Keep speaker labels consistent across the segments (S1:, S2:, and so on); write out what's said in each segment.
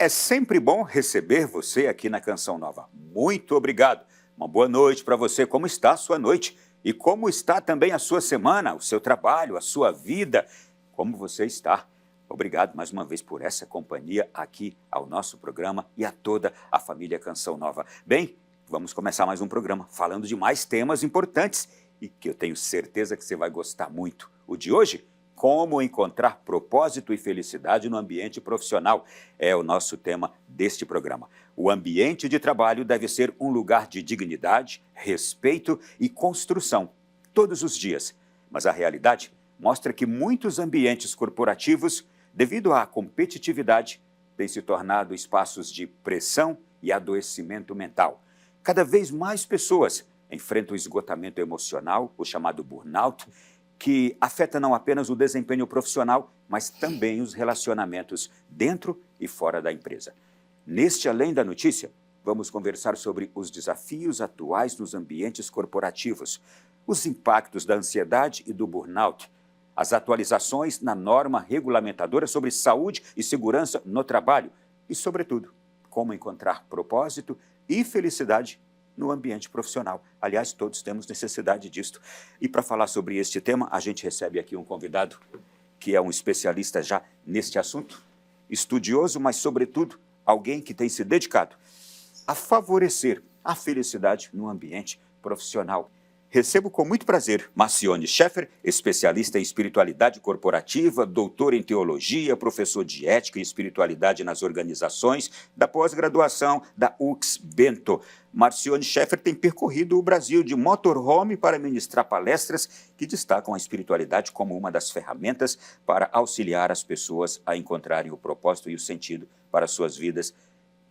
S1: É sempre bom receber você aqui na Canção Nova. Muito obrigado. Uma boa noite para você. Como está a sua noite? E como está também a sua semana, o seu trabalho, a sua vida? Como você está? Obrigado mais uma vez por essa companhia aqui ao nosso programa e a toda a família Canção Nova. Bem, vamos começar mais um programa falando de mais temas importantes e que eu tenho certeza que você vai gostar muito. O de hoje, como encontrar propósito e felicidade no ambiente profissional, é o nosso tema deste programa. O ambiente de trabalho deve ser um lugar de dignidade, respeito e construção, todos os dias. Mas a realidade mostra que muitos ambientes corporativos, devido à competitividade, têm se tornado espaços de pressão e adoecimento mental. Cada vez mais pessoas enfrentam o esgotamento emocional, o chamado burnout, que afeta não apenas o desempenho profissional, mas também os relacionamentos dentro e fora da empresa. Neste Além da Notícia, vamos conversar sobre os desafios atuais nos ambientes corporativos, os impactos da ansiedade e do burnout, as atualizações na norma regulamentadora sobre saúde e segurança no trabalho e, sobretudo, como encontrar propósito e felicidade no ambiente profissional. Aliás, todos temos necessidade disto. E para falar sobre este tema, a gente recebe aqui um convidado que é um especialista já neste assunto, estudioso, mas, sobretudo, alguém que tem se dedicado a favorecer a felicidade no ambiente profissional. Recebo com muito prazer Marcione Schaeffer, especialista em espiritualidade corporativa, doutor em teologia, professor de ética e espiritualidade nas organizações, da pós-graduação da UX Bento. Marcione Schaeffer tem percorrido o Brasil de motorhome para ministrar palestras que destacam a espiritualidade como uma das ferramentas para auxiliar as pessoas a encontrarem o propósito e o sentido para suas vidas.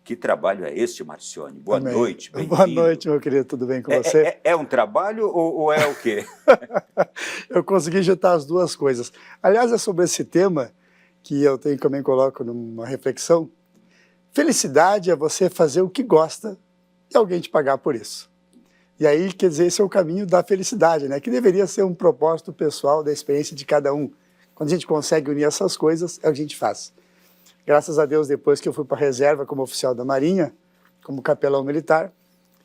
S1: Que trabalho é este, Marcione? Boa
S2: Amém.
S1: Noite, bem-vindo.
S2: Boa noite, meu querido, tudo bem com você?
S1: É um trabalho ou é o quê?
S2: Eu consegui juntar as duas coisas. Aliás, é sobre esse tema que eu também coloco numa reflexão. Felicidade é você fazer o que gosta e alguém te pagar por isso. E aí, quer dizer, esse é o caminho da felicidade, né? Que deveria ser um propósito pessoal da experiência de cada um. Quando a gente consegue unir essas coisas, é o que a gente faz. Graças a Deus, depois que eu fui para a reserva como oficial da Marinha, como capelão militar,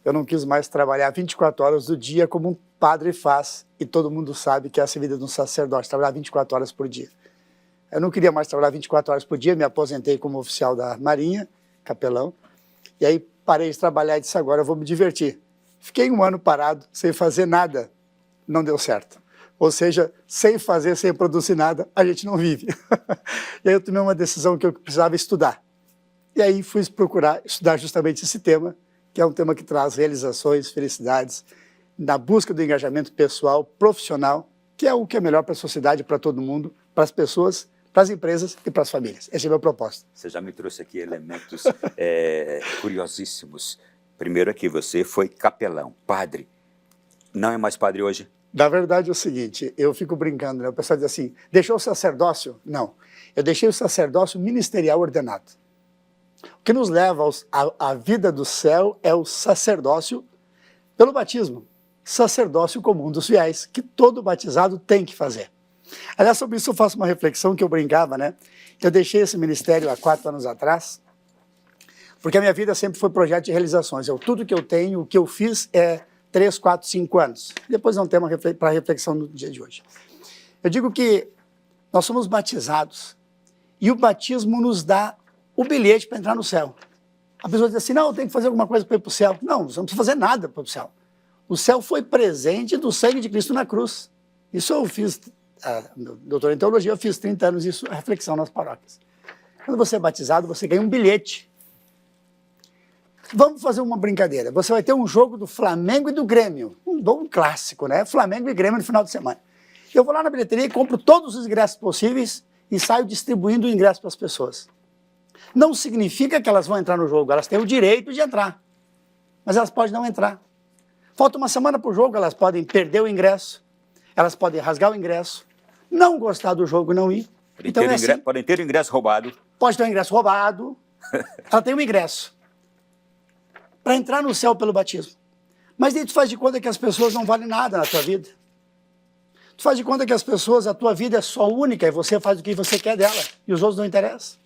S2: eu não quis mais trabalhar 24 horas do dia como um padre faz, e todo mundo sabe que essa é a vida de um sacerdote, trabalhar 24 horas por dia. Eu não queria mais trabalhar 24 horas por dia, me aposentei como oficial da Marinha, capelão, e aí parei de trabalhar e disse, agora eu vou me divertir. Fiquei um ano parado, sem fazer nada, não deu certo. Ou seja, sem fazer, sem produzir nada, a gente não vive. E aí eu tomei uma decisão que eu precisava estudar. E aí fui procurar estudar justamente esse tema, que é um tema que traz realizações, felicidades, na busca do engajamento pessoal, profissional, que é o que é melhor para a sociedade, para todo mundo, para as pessoas, para as empresas e para as famílias. Esse é o meu propósito.
S1: Você já me trouxe aqui elementos curiosíssimos. Primeiro é que você foi capelão, padre. Não é mais padre hoje?
S2: Na verdade é o seguinte, eu fico brincando, né? O pessoal diz assim, deixou o sacerdócio? Não, eu deixei o sacerdócio ministerial ordenado. O que nos leva à vida do céu é o sacerdócio pelo batismo, sacerdócio comum dos fiéis, que todo batizado tem que fazer. Aliás, sobre isso eu faço uma reflexão que eu brincava, né? Eu deixei esse ministério há 4 anos atrás, porque a minha vida sempre foi projeto de realizações. Tudo que eu tenho, o que eu fiz é 3, 4, 5 anos. Depois é um tema para reflexão no dia de hoje. Eu digo que nós somos batizados e o batismo nos dá o bilhete para entrar no céu. A pessoa diz assim, não, eu tenho que fazer alguma coisa para ir para o céu. Não, você não precisa fazer nada para ir para o céu. O céu foi presente do sangue de Cristo na cruz. Isso eu fiz, doutor em teologia, eu fiz 30 anos isso, a reflexão nas paróquias. Quando você é batizado, você ganha um bilhete. Vamos fazer uma brincadeira. Você vai ter um jogo do Flamengo e do Grêmio. Um clássico, né? Flamengo e Grêmio no final de semana. Eu vou lá na bilheteria e compro todos os ingressos possíveis e saio distribuindo o ingresso para as pessoas. Não significa que elas vão entrar no jogo, elas têm o direito de entrar. Mas elas podem não entrar. Falta uma semana para o jogo, elas podem perder o ingresso, elas podem rasgar o ingresso, não gostar do jogo e não ir.
S1: Podem ter o ingresso roubado.
S2: Pode ter o ingresso roubado. Ela tem um ingresso para entrar no céu pelo batismo. Mas daí tu faz de conta que as pessoas não valem nada na tua vida. Tu faz de conta que as pessoas, a tua vida é só única e você faz o que você quer dela e os outros não interessam.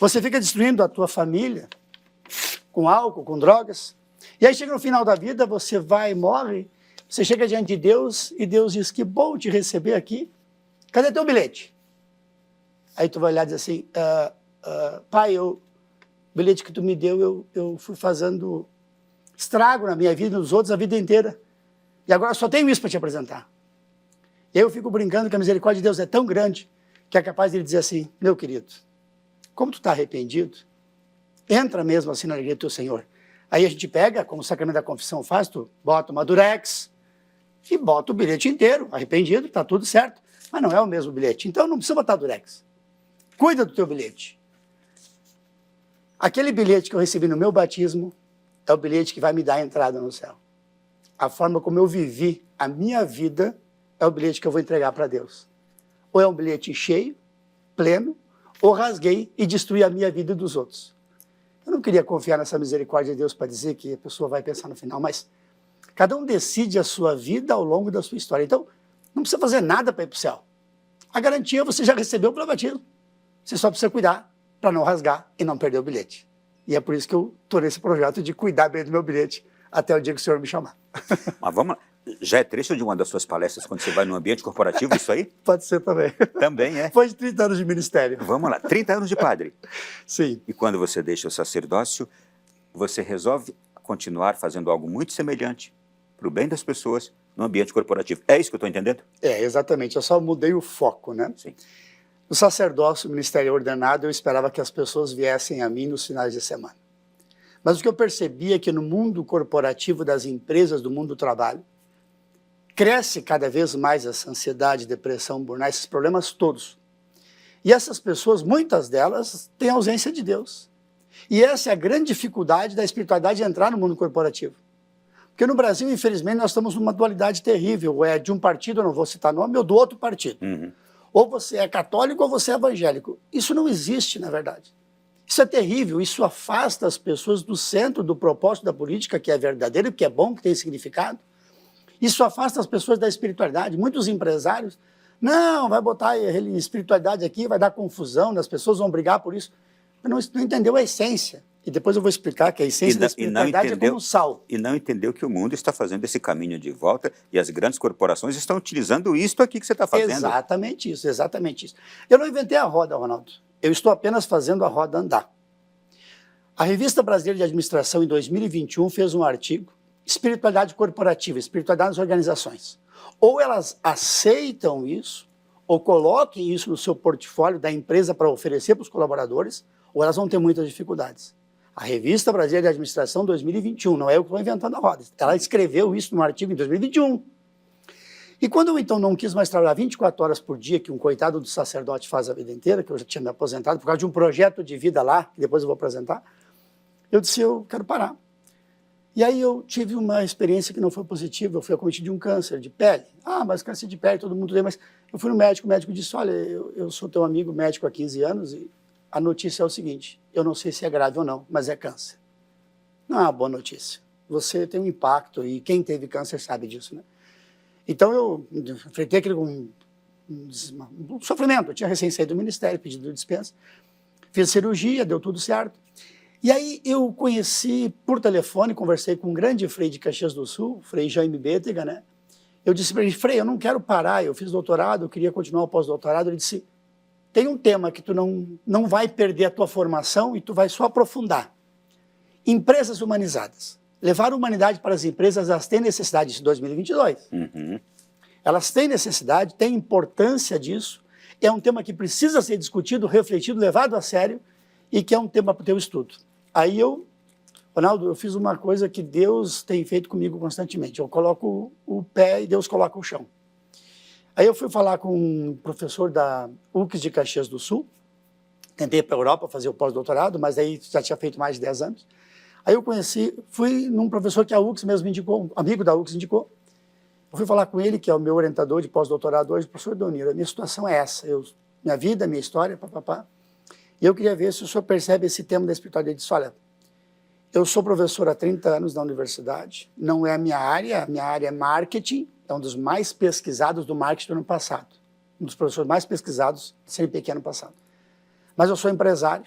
S2: Você fica destruindo a tua família com álcool, com drogas. E aí chega no final da vida, você vai e morre, você chega diante de Deus e Deus diz, que bom te receber aqui. Cadê teu bilhete? Aí tu vai olhar e diz assim, pai, o bilhete que tu me deu, eu fui fazendo estrago na minha vida e nos outros a vida inteira. E agora só tenho isso para te apresentar. E aí eu fico brincando que a misericórdia de Deus é tão grande que é capaz de ele dizer assim, meu querido, como tu está arrependido, entra mesmo assim na alegria do teu Senhor. Aí a gente pega, como o sacramento da confissão faz, tu bota uma durex e bota o bilhete inteiro, arrependido, está tudo certo. Mas não é o mesmo bilhete, então não precisa botar durex. Cuida do teu bilhete. Aquele bilhete que eu recebi no meu batismo é o bilhete que vai me dar a entrada no céu. A forma como eu vivi a minha vida é o bilhete que eu vou entregar para Deus. Ou é um bilhete cheio, pleno, ou rasguei e destruí a minha vida e dos outros. Eu não queria confiar nessa misericórdia de Deus para dizer que a pessoa vai pensar no final, mas cada um decide a sua vida ao longo da sua história. Então, não precisa fazer nada para ir para o céu. A garantia você já recebeu pelo batismo. Você só precisa cuidar para não rasgar e não perder o bilhete. E é por isso que eu estou nesse projeto de cuidar bem do meu bilhete até o dia que o Senhor me chamar.
S1: Mas vamos lá. Já é trecho de uma das suas palestras quando você vai no ambiente corporativo, isso aí?
S2: Pode ser também.
S1: Também é.
S2: Depois de 30 anos de ministério.
S1: Vamos lá, 30 anos de padre.
S2: Sim.
S1: E quando você deixa o sacerdócio, você resolve continuar fazendo algo muito semelhante para o bem das pessoas no ambiente corporativo. É isso que eu estou entendendo?
S2: É, exatamente. Eu só mudei o foco, né?
S1: Sim.
S2: No sacerdócio, ministério ordenado, eu esperava que as pessoas viessem a mim nos finais de semana. Mas o que eu percebi é que no mundo corporativo das empresas, do mundo do trabalho, cresce cada vez mais essa ansiedade, depressão, burnout, esses problemas todos. E essas pessoas, muitas delas, têm ausência de Deus. E essa é a grande dificuldade da espiritualidade de entrar no mundo corporativo. Porque no Brasil, infelizmente, nós estamos numa dualidade terrível. Ou é de um partido, eu não vou citar nome, ou do outro partido. Ou você é católico ou você é evangélico. Isso não existe, na verdade. Isso é terrível, isso afasta as pessoas do centro do propósito da política, que é verdadeiro, que é bom, que tem significado. Isso afasta as pessoas da espiritualidade. Muitos empresários, não, vai botar espiritualidade aqui, vai dar confusão, as pessoas vão brigar por isso. Mas não entendeu a essência. E depois eu vou explicar que a essência da espiritualidade é como sal.
S1: E não entendeu que o mundo está fazendo esse caminho de volta e as grandes corporações estão utilizando isto aqui que você está fazendo.
S2: Exatamente isso, exatamente isso. Eu não inventei a roda, Ronaldo. Eu estou apenas fazendo a roda andar. A Revista Brasileira de Administração, em 2021, fez um artigo, Espiritualidade Corporativa, Espiritualidade nas Organizações. Ou elas aceitam isso, ou coloquem isso no seu portfólio da empresa para oferecer para os colaboradores, ou elas vão ter muitas dificuldades. A Revista Brasileira de Administração 2021, não é eu que estou inventando a roda. Ela escreveu isso no artigo em 2021. E quando eu então não quis mais trabalhar 24 horas por dia, que um coitado do sacerdote faz a vida inteira, que eu já tinha me aposentado, por causa de um projeto de vida lá, que depois eu vou apresentar, eu disse, eu quero parar. E aí eu tive uma experiência que não foi positiva, eu fui acometido de um câncer de pele. Ah, mas câncer de pele, todo mundo tem, mas eu fui no médico, o médico disse, olha, eu sou teu amigo médico há 15 anos e a notícia é o seguinte, eu não sei se é grave ou não, mas é câncer. Não é uma boa notícia. Você tem um impacto e quem teve câncer sabe disso, né? Então eu enfrentei aquele um sofrimento, eu tinha recém saído do ministério, pedido dispensa, fiz cirurgia, deu tudo certo. E aí eu conheci por telefone, conversei com um grande frei de Caxias do Sul, frei Jaime Bétega, né? Eu disse para ele, frei, eu não quero parar, eu fiz doutorado, eu queria continuar o pós-doutorado. Ele disse, tem um tema que tu não vai perder a tua formação e tu vai só aprofundar. Empresas humanizadas. Levar a humanidade para as empresas, elas têm necessidade em 2022. Elas têm necessidade, têm importância disso. É um tema que precisa ser discutido, refletido, levado a sério e que é um tema para o teu estudo. Aí Ronaldo, eu fiz uma coisa que Deus tem feito comigo constantemente. Eu coloco o pé e Deus coloca o chão. Aí eu fui falar com um professor da UCS de Caxias do Sul, tentei ir para a Europa fazer o pós-doutorado, mas aí já tinha feito mais de 10 anos. Aí eu fui num professor que a UCS mesmo indicou, um amigo da UCS indicou. Eu fui falar com ele, que é o meu orientador de pós-doutorado hoje, o professor Doniro. A minha situação é essa, minha vida, minha história, papapá. E eu queria ver se o senhor percebe esse tema da espiritualidade. Ele disse, olha, eu sou professor há 30 anos na universidade, não é a minha área é marketing, é um dos mais pesquisados do marketing do ano passado. Um dos professores mais pesquisados do CNPq ano passado. Mas eu sou empresário,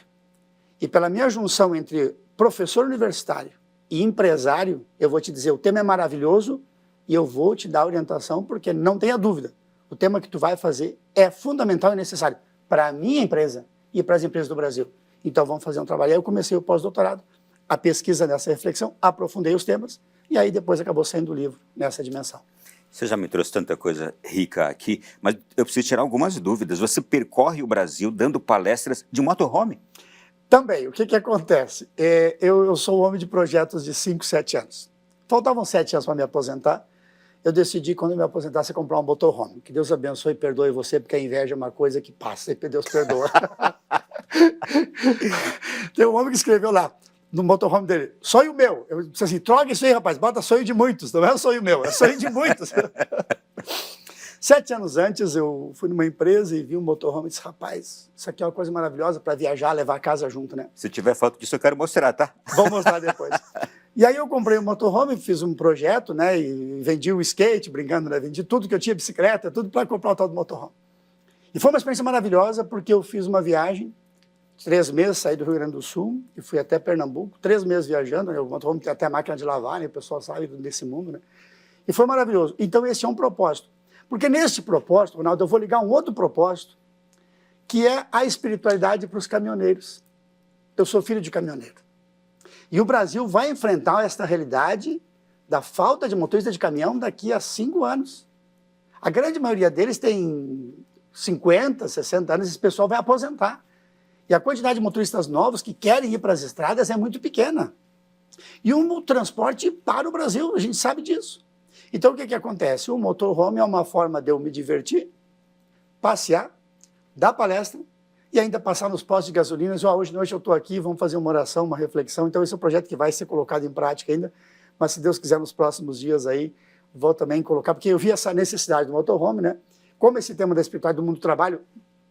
S2: E pela minha junção entre professor universitário e empresário, eu vou te dizer, o tema é maravilhoso e eu vou te dar orientação, porque não tenha dúvida, o tema que tu vai fazer é fundamental e necessário para a minha empresa e para as empresas do Brasil. Então vamos fazer um trabalho. Aí eu comecei o pós-doutorado, a pesquisa nessa reflexão, aprofundei os temas e aí depois acabou saindo o livro nessa dimensão.
S1: Você já me trouxe tanta coisa rica aqui, mas eu preciso tirar algumas dúvidas. Você percorre o Brasil dando palestras de motorhome?
S2: Também, o que acontece? Eu sou um homem de projetos de 5, 7 anos. Faltavam 7 anos para me aposentar. Eu decidi, quando eu me aposentasse, comprar um motorhome. Que Deus abençoe e perdoe você, porque a inveja é uma coisa que passa, e Deus perdoa. Tem um homem que escreveu lá, no motorhome dele, sonho meu. Eu disse assim, troca isso aí, rapaz, bota sonho de muitos. Não é um sonho meu, é sonho de muitos. 7 anos antes, eu fui numa empresa e vi um motorhome e disse, rapaz, isso aqui é uma coisa maravilhosa para viajar, levar a casa junto, né?
S1: Se tiver foto disso, eu quero mostrar, tá?
S2: Vou mostrar depois. E aí eu comprei um motorhome, fiz um projeto, né? E vendi o skate, brincando, né? Vendi tudo que eu tinha, bicicleta, tudo para comprar o tal do motorhome. E foi uma experiência maravilhosa, porque eu fiz uma viagem, 3 meses, saí do Rio Grande do Sul e fui até Pernambuco, 3 meses viajando, né? O motorhome tem até máquina de lavar, né? O pessoal sabe desse mundo, né? E foi maravilhoso. Então esse é um propósito. Porque nesse propósito, Ronaldo, eu vou ligar um outro propósito, que é a espiritualidade para os caminhoneiros. Eu sou filho de caminhoneiro. E o Brasil vai enfrentar esta realidade da falta de motorista de caminhão daqui a 5 anos. A grande maioria deles tem 50, 60 anos, esse pessoal vai aposentar. E a quantidade de motoristas novos que querem ir para as estradas é muito pequena. E o transporte para o Brasil, a gente sabe disso. Então, o que acontece? O motorhome é uma forma de eu me divertir, passear, dar palestra e ainda passar nos postos de gasolina. Hoje de noite eu estou aqui, vamos fazer uma oração, uma reflexão. Então, esse é um projeto que vai ser colocado em prática ainda, mas se Deus quiser, nos próximos dias aí, vou também colocar, porque eu vi essa necessidade do motorhome, né? Como esse tema da espiritualidade do mundo do trabalho,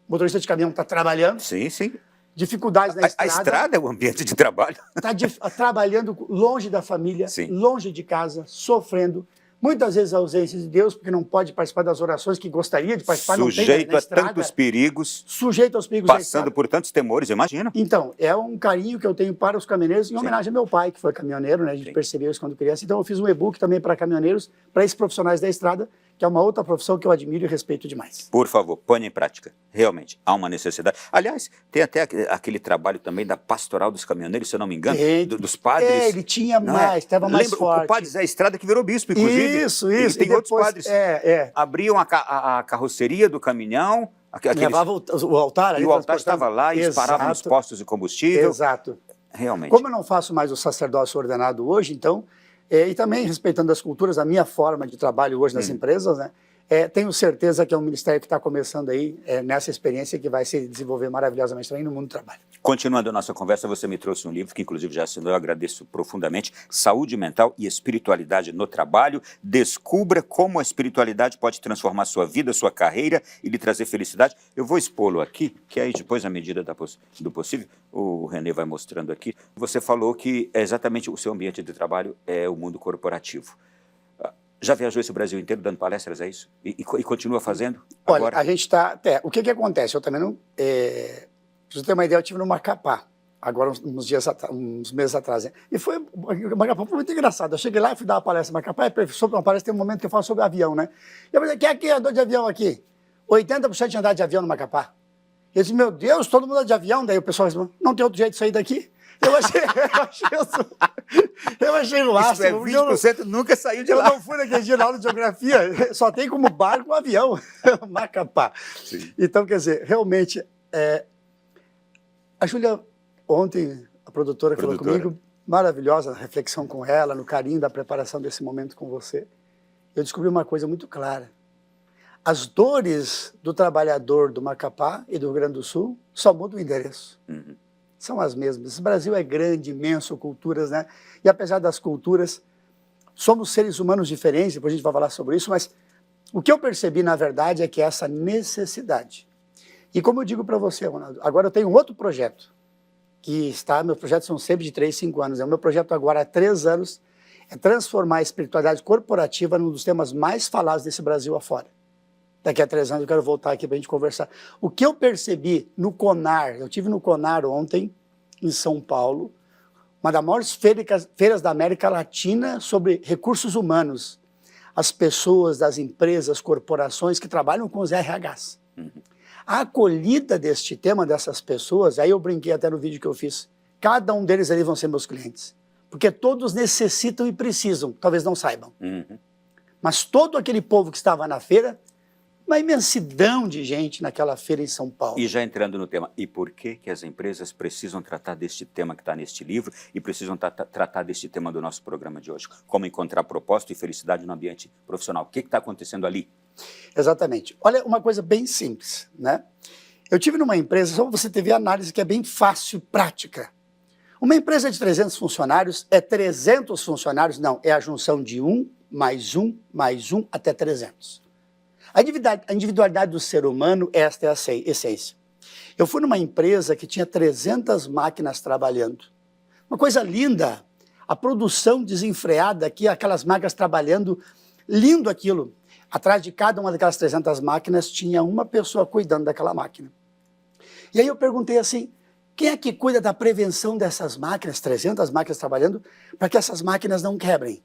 S2: o motorista de caminhão está trabalhando.
S1: Sim, sim.
S2: Dificuldades na estrada.
S1: A estrada é o ambiente de trabalho.
S2: Está trabalhando longe da família, sim, longe de casa, sofrendo. Muitas vezes a ausência de Deus, porque não pode participar das orações que gostaria de participar.
S1: Sujeito
S2: não tem,
S1: a tantos perigos.
S2: Sujeito aos perigos.
S1: Passando por tantos temores, imagina.
S2: Então, é um carinho que eu tenho para os caminhoneiros, em homenagem ao meu pai, que foi caminhoneiro, né? A gente percebeu isso quando criança. Então, eu fiz um e-book também para caminhoneiros, para esses profissionais da estrada, que é uma outra profissão que eu admiro e respeito demais.
S1: Por favor, ponha em prática. Realmente, há uma necessidade. Aliás, tem até aquele trabalho também da pastoral dos caminhoneiros, se eu não me engano, dos padres.
S2: Ele tinha mais, estava mais forte.
S1: O padre Zé Estrada que virou bispo, inclusive.
S2: Isso.
S1: E tem
S2: depois,
S1: outros padres. Abriam a carroceria do caminhão.
S2: Levava o altar ali.
S1: E o altar estava lá e disparava nos postos de combustível.
S2: Exato.
S1: Realmente.
S2: Como eu não faço mais o sacerdócio ordenado hoje, então, e também respeitando as culturas, a minha forma de trabalho hoje nas empresas, né? Tenho certeza que é um ministério que está começando aí nessa experiência que vai se desenvolver maravilhosamente também no mundo do trabalho.
S1: Continuando a nossa conversa, você me trouxe um livro que inclusive já assinou, eu agradeço profundamente, Saúde Mental e Espiritualidade no Trabalho. Descubra como a espiritualidade pode transformar sua vida, sua carreira e lhe trazer felicidade. Eu vou expô-lo aqui, que aí depois, na medida do possível, o René vai mostrando aqui. Você falou que exatamente o seu ambiente de trabalho é o mundo corporativo. Já viajou esse Brasil inteiro dando palestras, é isso? E continua fazendo?
S2: Olha,
S1: agora?
S2: A gente está... o que acontece? Eu também não... pra você ter uma ideia, eu estive no Macapá, agora uns meses atrás. Né? E foi... O Macapá foi muito engraçado. Eu cheguei lá e fui dar uma palestra no Macapá, sobre uma palestra, tem um momento que eu falo sobre avião, né? E eu falei, quem é que andou de avião aqui? 80% de andar de avião no Macapá. Eu disse, meu Deus, todo mundo anda de avião? Daí o pessoal disse, não tem outro jeito de sair daqui? Eu achei no máximo.
S1: Isso 20% nunca saiu de lá.
S2: Eu não fui naquele dia na aula de geografia, só tem como barco um avião, Macapá. Sim. Então, quer dizer, realmente, a Júlia, ontem, a produtora que falou comigo, maravilhosa a reflexão com ela, no carinho da preparação desse momento com você, eu descobri uma coisa muito clara. As dores do trabalhador do Macapá e do Rio Grande do Sul só mudam o endereço. Uhum. São as mesmas. O Brasil é grande, imenso, culturas, né? E apesar das culturas, somos seres humanos diferentes, depois a gente vai falar sobre isso, mas o que eu percebi, na verdade, é que é essa necessidade. E como eu digo para você, Ronaldo, agora eu tenho um outro projeto, meus projetos são sempre de 3, 5 anos, o meu projeto agora há 3 anos é transformar a espiritualidade corporativa num dos temas mais falados desse Brasil afora. Daqui a 3 anos eu quero voltar aqui para a gente conversar. O que eu percebi no CONAR, eu estive no CONAR ontem, em São Paulo, uma das maiores feiras da América Latina sobre recursos humanos, as pessoas das empresas, corporações que trabalham com os RHs. A acolhida deste tema, dessas pessoas, aí eu brinquei até no vídeo que eu fiz, cada um deles ali vão ser meus clientes, porque todos necessitam e precisam, talvez não saibam. Mas todo aquele povo que estava na feira, uma imensidão de gente naquela feira em São Paulo.
S1: E já entrando no tema, e por que as empresas precisam tratar deste tema que está neste livro e precisam tratar deste tema do nosso programa de hoje? Como encontrar propósito e felicidade no ambiente profissional? O que está acontecendo ali?
S2: Exatamente. Olha, uma coisa bem simples, né? Eu tive numa empresa, só para você ter a análise que é bem fácil, prática. Uma empresa de 300 funcionários é 300 funcionários? Não, é a junção de 1 mais 1 mais 1 até 300. A individualidade do ser humano, esta é a essência. Eu fui numa empresa que tinha 300 máquinas trabalhando. Uma coisa linda, a produção desenfreada aqui, aquelas máquinas trabalhando, lindo aquilo. Atrás de cada uma daquelas 300 máquinas tinha uma pessoa cuidando daquela máquina. E aí eu perguntei assim, quem é que cuida da prevenção dessas máquinas, 300 máquinas trabalhando, para que essas máquinas não quebrem?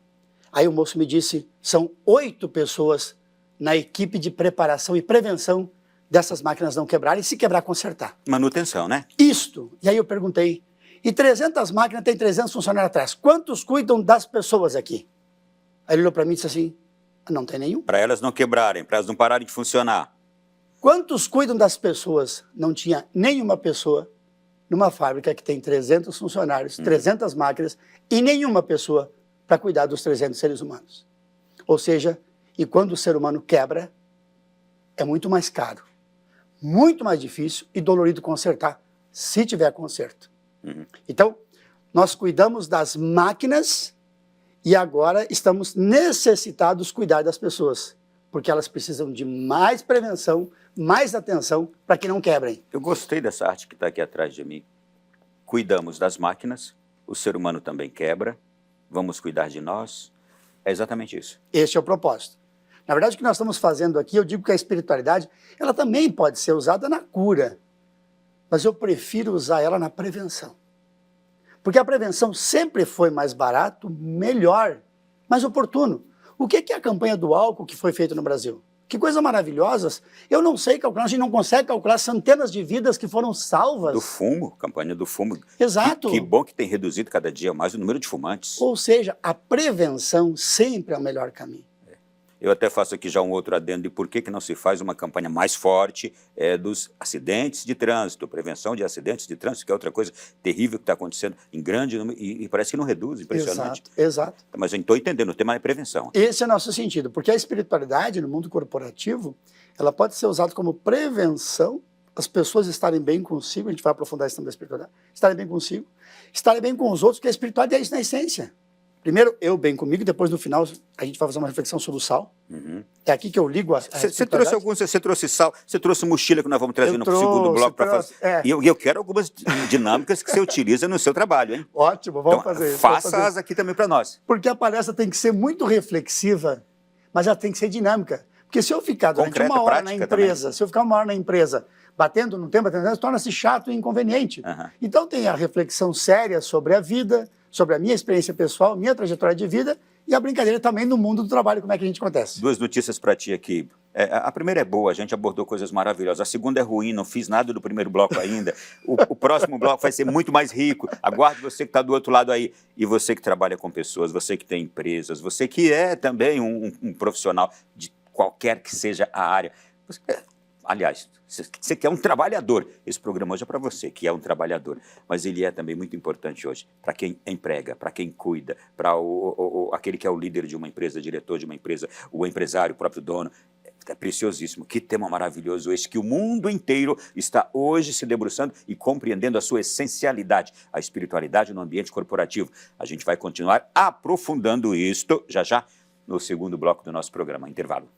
S2: Aí o moço me disse, são 8 pessoas na equipe de preparação e prevenção dessas máquinas não quebrarem e se quebrar, consertar.
S1: Manutenção, né?
S2: Isto. E aí eu perguntei, e 300 máquinas tem 300 funcionários atrás, quantos cuidam das pessoas aqui? Aí ele olhou para mim e disse assim, não tem nenhum.
S1: Para elas não quebrarem, para elas não pararem de funcionar.
S2: Quantos cuidam das pessoas? Não tinha nenhuma pessoa numa fábrica que tem 300 funcionários, 300 máquinas e nenhuma pessoa para cuidar dos 300 seres humanos. Ou seja, e quando o ser humano quebra, é muito mais caro, muito mais difícil e dolorido consertar, se tiver conserto. Então, nós cuidamos das máquinas e agora estamos necessitados de cuidar das pessoas, porque elas precisam de mais prevenção, mais atenção para que não quebrem.
S1: Eu gostei dessa arte que está aqui atrás de mim. Cuidamos das máquinas, o ser humano também quebra, vamos cuidar de nós. É exatamente isso.
S2: Este é o propósito. Na verdade, o que nós estamos fazendo aqui, eu digo que a espiritualidade, ela também pode ser usada na cura, mas eu prefiro usar ela na prevenção. Porque a prevenção sempre foi mais barato, melhor, mais oportuno. O que é a campanha do álcool que foi feita no Brasil? Que coisas maravilhosas. Eu não sei calcular, a gente não consegue calcular centenas de vidas que foram salvas.
S1: Do fumo, campanha do fumo.
S2: Exato.
S1: Que bom que tem reduzido cada dia mais o número de fumantes.
S2: Ou seja, a prevenção sempre é o melhor caminho.
S1: Eu até faço aqui já um outro adendo de por que não se faz uma campanha mais forte dos acidentes de trânsito, prevenção de acidentes de trânsito, que é outra coisa terrível que está acontecendo em grande número e parece que não reduz, impressionante.
S2: Exato.
S1: Mas eu estou entendendo, o tema é prevenção.
S2: Esse é o nosso sentido, porque a espiritualidade no mundo corporativo, ela pode ser usada como prevenção, as pessoas estarem bem consigo, a gente vai aprofundar isso também da espiritualidade, estarem bem consigo, estarem bem com os outros, porque a espiritualidade é isso na essência. Primeiro, eu bem comigo, depois no final a gente vai fazer uma reflexão sobre o sal. É aqui que eu ligo a
S1: Você trouxe alguns, você trouxe sal, você trouxe mochila que nós vamos trazer no segundo bloco para fazer. E eu quero algumas dinâmicas que você utiliza no seu trabalho, hein?
S2: Ótimo, vamos fazer isso.
S1: Faça-as aqui também para nós.
S2: Porque a palestra tem que ser muito reflexiva, mas ela tem que ser dinâmica. Porque se eu ficar durante uma hora na empresa, se eu ficar uma hora na empresa batendo no tempo, torna-se chato e inconveniente. Então tem a reflexão séria sobre a vida, sobre a minha experiência pessoal, minha trajetória de vida e a brincadeira também no mundo do trabalho, como é que a gente acontece.
S1: Duas notícias para ti aqui. A primeira é boa, a gente abordou coisas maravilhosas. A segunda é ruim, não fiz nada do primeiro bloco ainda. O próximo bloco vai ser muito mais rico. Aguarde você que está do outro lado aí. E você que trabalha com pessoas, você que tem empresas, você que é também um profissional de qualquer que seja a área. Aliás, você que é um trabalhador, esse programa hoje é para você, que é um trabalhador, mas ele é também muito importante hoje, para quem emprega, para quem cuida, para aquele que é o líder de uma empresa, diretor de uma empresa, o empresário, o próprio dono. É preciosíssimo. Que tema maravilhoso esse, que o mundo inteiro está hoje se debruçando e compreendendo a sua essencialidade, a espiritualidade no ambiente corporativo. A gente vai continuar aprofundando isto já no segundo bloco do nosso programa. Intervalo.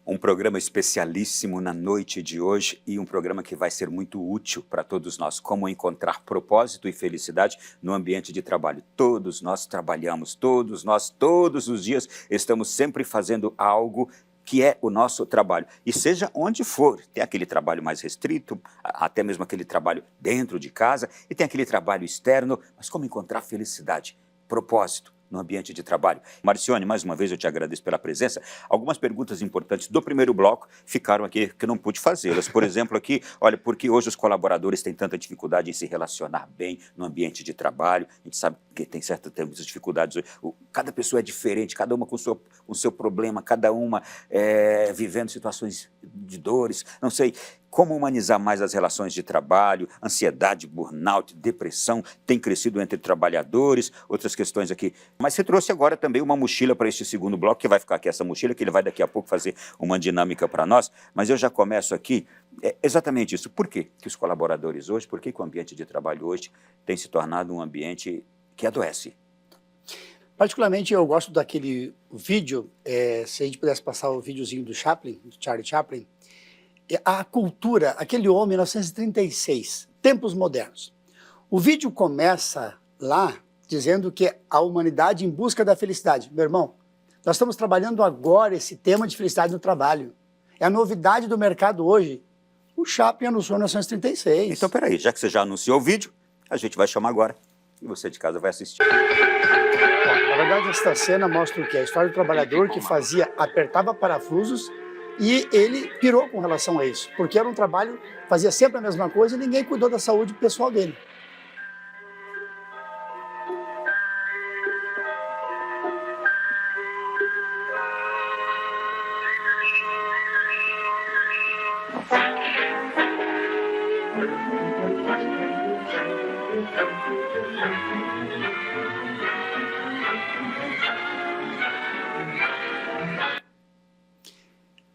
S1: Um programa especialíssimo na noite de hoje e um programa que vai ser muito útil para todos nós. Como encontrar propósito e felicidade no ambiente de trabalho. Todos nós trabalhamos, todos nós, todos os dias, estamos sempre fazendo algo que é o nosso trabalho. E seja onde for, tem aquele trabalho mais restrito, até mesmo aquele trabalho dentro de casa, e tem aquele trabalho externo, mas como encontrar felicidade, propósito no ambiente de trabalho. Marcione, mais uma vez eu te agradeço pela presença. Algumas perguntas importantes do primeiro bloco ficaram aqui que eu não pude fazê-las. Por exemplo, aqui, olha, porque hoje os colaboradores têm tanta dificuldade em se relacionar bem no ambiente de trabalho. A gente sabe que tem certas dificuldades. Cada pessoa é diferente, cada uma com o seu problema, cada uma vivendo situações de dores. Não sei como humanizar mais as relações de trabalho, ansiedade, burnout, depressão, tem crescido entre trabalhadores, outras questões aqui. Mas você trouxe agora também uma mochila para este segundo bloco, que vai ficar aqui essa mochila, que ele vai daqui a pouco fazer uma dinâmica para nós, mas eu já começo aqui, exatamente isso. Por quê que os colaboradores hoje, por que o ambiente de trabalho hoje tem se tornado um ambiente que adoece?
S2: Particularmente, eu gosto daquele vídeo, se a gente pudesse passar o videozinho do Chaplin, do Charlie Chaplin, a cultura, aquele homem, 1936, tempos modernos. O vídeo começa lá dizendo que a humanidade em busca da felicidade. Meu irmão, nós estamos trabalhando agora esse tema de felicidade no trabalho. É a novidade do mercado hoje. O Chaplin anunciou em 1936.
S1: Então, peraí, já que você já anunciou o vídeo, a gente vai chamar agora e você de casa vai assistir.
S2: Bom, na verdade, esta cena mostra o quê? A história do trabalhador que apertava parafusos e ele pirou com relação a isso, porque era um trabalho, fazia sempre a mesma coisa e ninguém cuidou da saúde pessoal dele.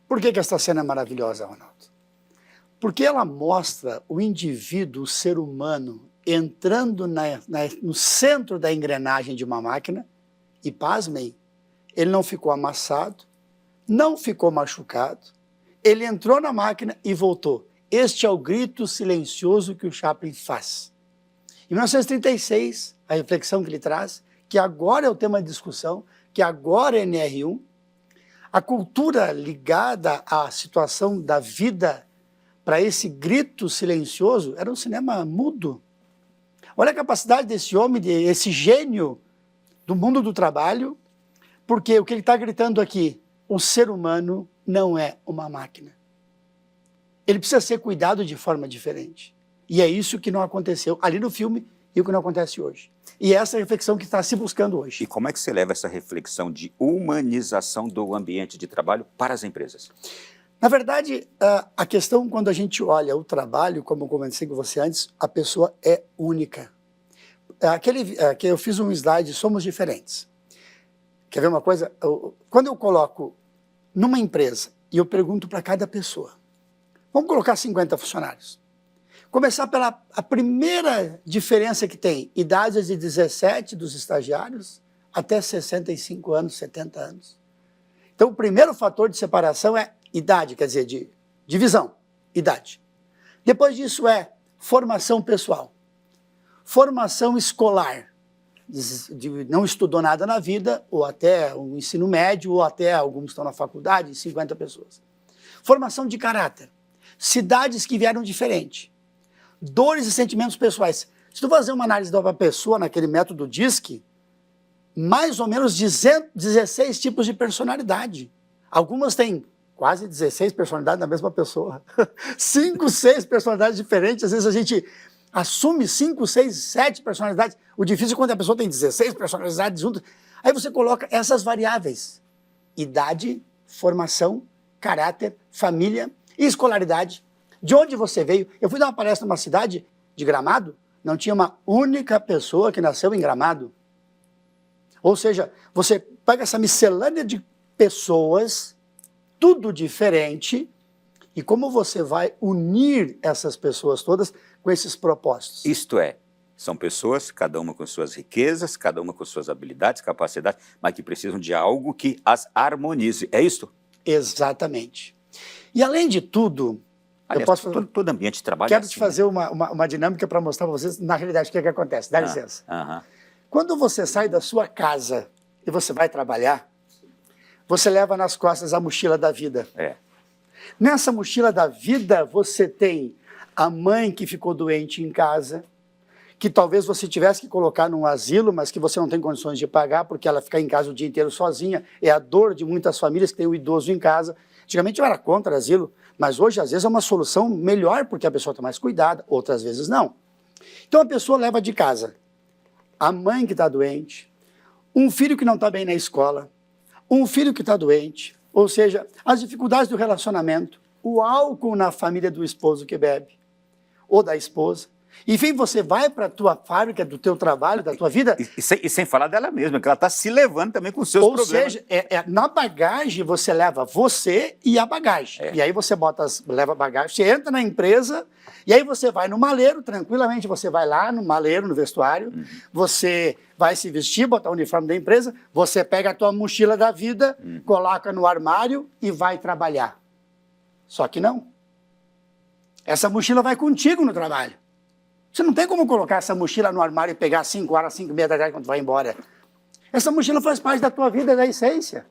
S2: Por que essa cena é maravilhosa, Ronaldo? Porque ela mostra o indivíduo, o ser humano, entrando no centro da engrenagem de uma máquina e, pasmem, ele não ficou amassado, não ficou machucado, ele entrou na máquina e voltou. Este é o grito silencioso que o Chaplin faz. Em 1936, a reflexão que ele traz, que agora é o tema de discussão, que agora é NR1, a cultura ligada à situação da vida para esse grito silencioso era um cinema mudo. Olha a capacidade desse homem, esse gênio do mundo do trabalho, porque o que ele está gritando aqui, o ser humano não é uma máquina. Ele precisa ser cuidado de forma diferente. E é isso que não aconteceu ali no filme e o que não acontece hoje. E essa é a reflexão que está se buscando hoje.
S1: E como é que você leva essa reflexão de humanização do ambiente de trabalho para as empresas?
S2: Na verdade, a questão, quando a gente olha o trabalho, como eu comentei com você antes, a pessoa é única. Que eu fiz um slide, somos diferentes. Quer ver uma coisa? Quando eu coloco numa empresa e eu pergunto para cada pessoa, vamos colocar 50 funcionários. Começar pela a primeira diferença que tem, idades de 17 dos estagiários até 65 anos, 70 anos. Então, o primeiro fator de separação é idade, quer dizer, de divisão, idade. Depois disso é formação pessoal, formação escolar, não estudou nada na vida, ou até o ensino médio, ou até alguns estão na faculdade, 50 pessoas. Formação de caráter, cidades que vieram diferente. Dores e sentimentos pessoais. Se tu fazer uma análise da pessoa naquele método DISC, mais ou menos 16 tipos de personalidade. Algumas têm quase 16 personalidades da mesma pessoa. 5, 6 personalidades diferentes. Às vezes a gente assume 5, 6, 7 personalidades. O difícil é quando a pessoa tem 16 personalidades juntas. Aí você coloca essas variáveis. Idade, formação, caráter, família e escolaridade. De onde você veio? Eu fui dar uma palestra numa cidade de Gramado, não tinha uma única pessoa que nasceu em Gramado. Ou seja, você pega essa miscelânea de pessoas, tudo diferente, e como você vai unir essas pessoas todas com esses propósitos?
S1: Isto é, são pessoas, cada uma com suas riquezas, cada uma com suas habilidades, capacidades, mas que precisam de algo que as harmonize. É isso?
S2: Exatamente. E além de tudo,
S1: aliás,
S2: eu posso fazer...
S1: todo ambiente de trabalho
S2: Quero
S1: é assim,
S2: te fazer uma dinâmica para mostrar para vocês, na realidade, o que acontece. Dá licença. Quando você sai da sua casa e você vai trabalhar, você leva nas costas a mochila da vida.
S1: É.
S2: Nessa mochila da vida, você tem a mãe que ficou doente em casa, que talvez você tivesse que colocar num asilo, mas que você não tem condições de pagar, porque ela fica em casa o dia inteiro sozinha. É a dor de muitas famílias que têm o idoso em casa. Antigamente eu era contra asilo, mas hoje às vezes é uma solução melhor, porque a pessoa está mais cuidada, outras vezes não. Então a pessoa leva de casa a mãe que está doente, um filho que não está bem na escola, um filho que está doente, ou seja, as dificuldades do relacionamento, o álcool na família do esposo que bebe, ou da esposa. Enfim, você vai para a tua fábrica, do teu trabalho, da tua vida...
S1: E sem falar dela mesma, que ela está se levando também com os seus problemas.
S2: Ou seja, na bagagem você leva você e a bagagem. E aí você leva a bagagem, você entra na empresa, e aí você vai no maleiro, tranquilamente, você vai lá no maleiro, no vestuário, você vai se vestir, botar o uniforme da empresa, você pega a tua mochila da vida, coloca no armário e vai trabalhar. Só que não. Essa mochila vai contigo no trabalho. Você não tem como colocar essa mochila no armário e pegar às 5 horas, 5 e meia da tarde quando vai embora. Essa mochila faz parte da tua vida, da essência.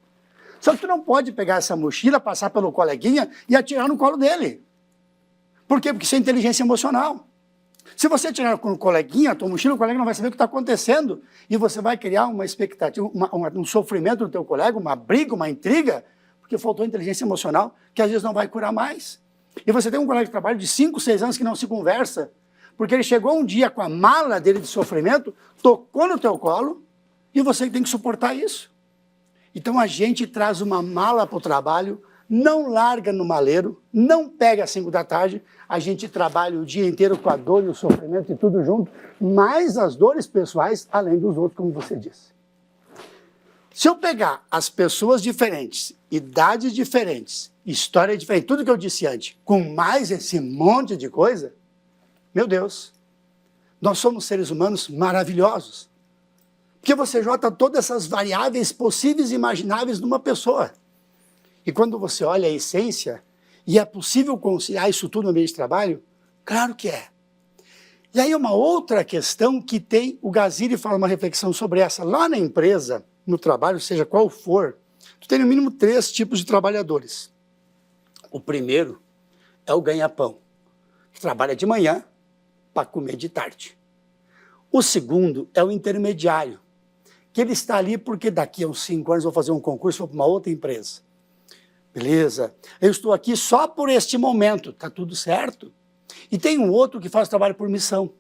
S2: Só que tu não pode pegar essa mochila, passar pelo coleguinha e atirar no colo dele. Por quê? Porque isso é inteligência emocional. Se você atirar com o coleguinha, a tua mochila, o colega não vai saber o que está acontecendo. E você vai criar uma expectativa, um sofrimento do teu colega, uma briga, uma intriga, porque faltou inteligência emocional, que às vezes não vai curar mais. E você tem um colega de trabalho de 5, 6 anos que não se conversa, porque ele chegou um dia com a mala dele de sofrimento, tocou no teu colo, e você tem que suportar isso. Então a gente traz uma mala para o trabalho, não larga no maleiro, não pega às 5 da tarde, a gente trabalha o dia inteiro com a dor e o sofrimento e tudo junto, mais as dores pessoais, além dos outros, como você disse. Se eu pegar as pessoas diferentes, idades diferentes, história diferente, tudo que eu disse antes, com mais esse monte de coisa, meu Deus, nós somos seres humanos maravilhosos. Porque você jota todas essas variáveis possíveis e imagináveis numa pessoa. E quando você olha a essência, e é possível conciliar isso tudo no ambiente de trabalho? Claro que é. E aí uma outra questão que tem, o Gaziri fala uma reflexão sobre essa, lá na empresa, no trabalho, seja qual for, tu tem no mínimo 3 tipos de trabalhadores. O primeiro é o ganha-pão, que trabalha de manhã para comer de tarde. O segundo é o intermediário, que ele está ali porque daqui a uns 5 anos vou fazer um concurso, vou para uma outra empresa. Beleza, eu estou aqui só por este momento, está tudo certo. E tem um outro que faz trabalho por missão,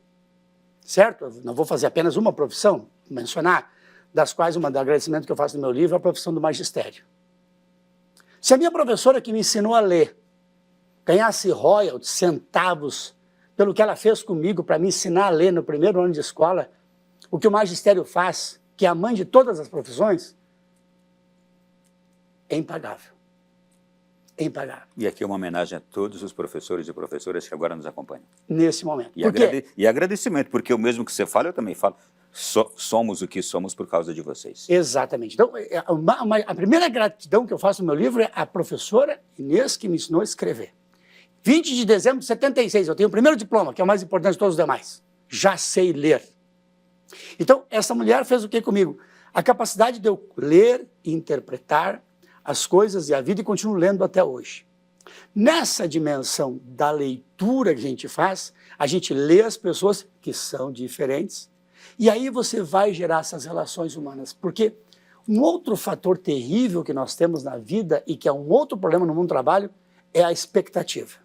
S2: certo? Eu não vou fazer apenas uma profissão, vou mencionar, das quais uma do agradecimento que eu faço no meu livro é a profissão do magistério. Se a minha professora que me ensinou a ler ganhasse royalties, centavos, pelo que ela fez comigo para me ensinar a ler no primeiro ano de escola, o que o magistério faz, que é a mãe de todas as profissões, é impagável. É impagável.
S1: E aqui é uma homenagem a todos os professores e professoras que agora nos acompanham.
S2: Nesse momento.
S1: E agradecimento, porque o mesmo que você fala, eu também falo. Somos o que somos por causa de vocês.
S2: Exatamente. Então, a primeira gratidão que eu faço no meu livro é a professora Inês, que me ensinou a escrever. 20 de dezembro de 76, eu tenho o primeiro diploma, que é o mais importante de todos os demais. Já sei ler. Então, essa mulher fez o que comigo? A capacidade de eu ler e interpretar as coisas e a vida, e continuo lendo até hoje. Nessa dimensão da leitura que a gente lê as pessoas que são diferentes, e aí você vai gerar essas relações humanas. Porque um outro fator terrível que nós temos na vida, e que é um outro problema no mundo do trabalho, é a expectativa.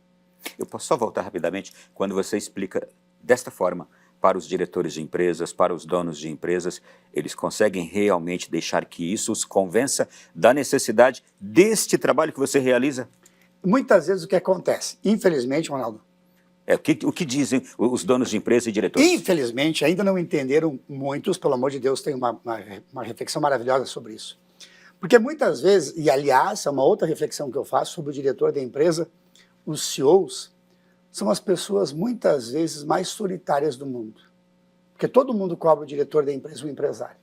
S1: Eu posso só voltar rapidamente? Quando você explica desta forma para os diretores de empresas, para os donos de empresas, eles conseguem realmente deixar que isso os convença da necessidade deste trabalho que você realiza?
S2: Muitas vezes o que acontece, infelizmente, Ronaldo,
S1: o que dizem os donos de empresa e diretores?
S2: Infelizmente, ainda não entenderam muitos, pelo amor de Deus, tem uma reflexão maravilhosa sobre isso. Porque muitas vezes, e aliás, é uma outra reflexão que eu faço sobre o diretor da empresa, os CEOs são as pessoas muitas vezes mais solitárias do mundo. Porque todo mundo cobra o diretor da empresa, o empresário.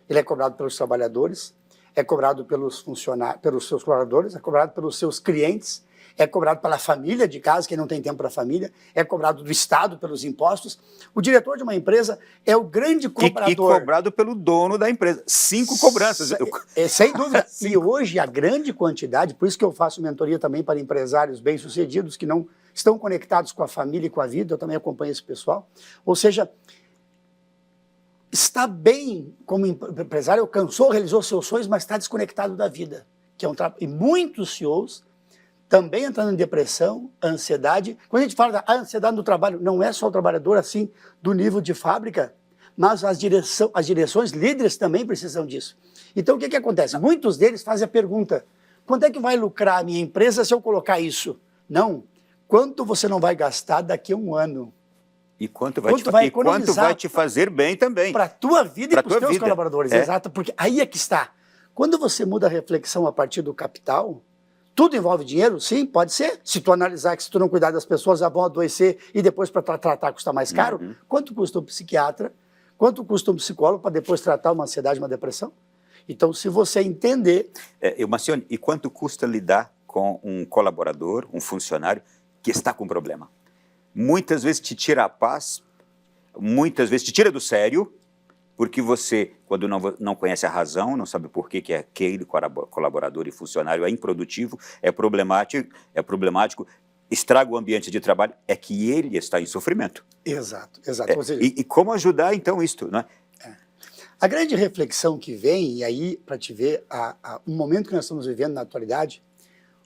S2: Ele é cobrado pelos trabalhadores, é cobrado pelos funcionários, pelos seus colaboradores, é cobrado pelos seus clientes, é cobrado pela família de casa, quem não tem tempo para a família, é cobrado do Estado pelos impostos. O diretor de uma empresa é o grande cobrador.
S1: E cobrado pelo dono da empresa. 5 cobranças.
S2: Sem dúvida. E hoje a grande quantidade, por isso que eu faço mentoria também para empresários bem-sucedidos que não estão conectados com a família e com a vida, eu também acompanho esse pessoal. Ou seja, está bem como empresário, alcançou, realizou seus sonhos, mas está desconectado da vida. Que é e muitos CEOs também entrando em depressão, ansiedade. Quando a gente fala da ansiedade no trabalho, não é só o trabalhador assim, do nível de fábrica, mas as direções líderes também precisam disso. Então, o que acontece? Muitos deles fazem a pergunta, quanto é que vai lucrar a minha empresa se eu colocar isso? Não. Quanto você não vai gastar daqui a um ano?
S1: E quanto vai te fazer bem também.
S2: Para a tua vida e para os teus colaboradores. Exato, porque aí é que está. Quando você muda a reflexão a partir do capital, tudo envolve dinheiro? Sim, pode ser. Se tu analisar que se tu não cuidar das pessoas, elas vão adoecer e depois para tratar custa mais caro, quanto custa um psiquiatra? Quanto custa um psicólogo para depois tratar uma ansiedade, uma depressão? Então, se você entender...
S1: Marcione, e quanto custa lidar com um colaborador, um funcionário que está com problema? Muitas vezes te tira a paz, muitas vezes te tira do sério, porque você, quando não conhece a razão, não sabe por que aquele colaborador e funcionário é improdutivo, é problemático, estraga o ambiente de trabalho, é que ele está em sofrimento.
S2: Exato, exato. Ou seja,
S1: e como ajudar, então, isto, não é?
S2: A grande reflexão que vem, e aí, para te ver, o momento que nós estamos vivendo na atualidade,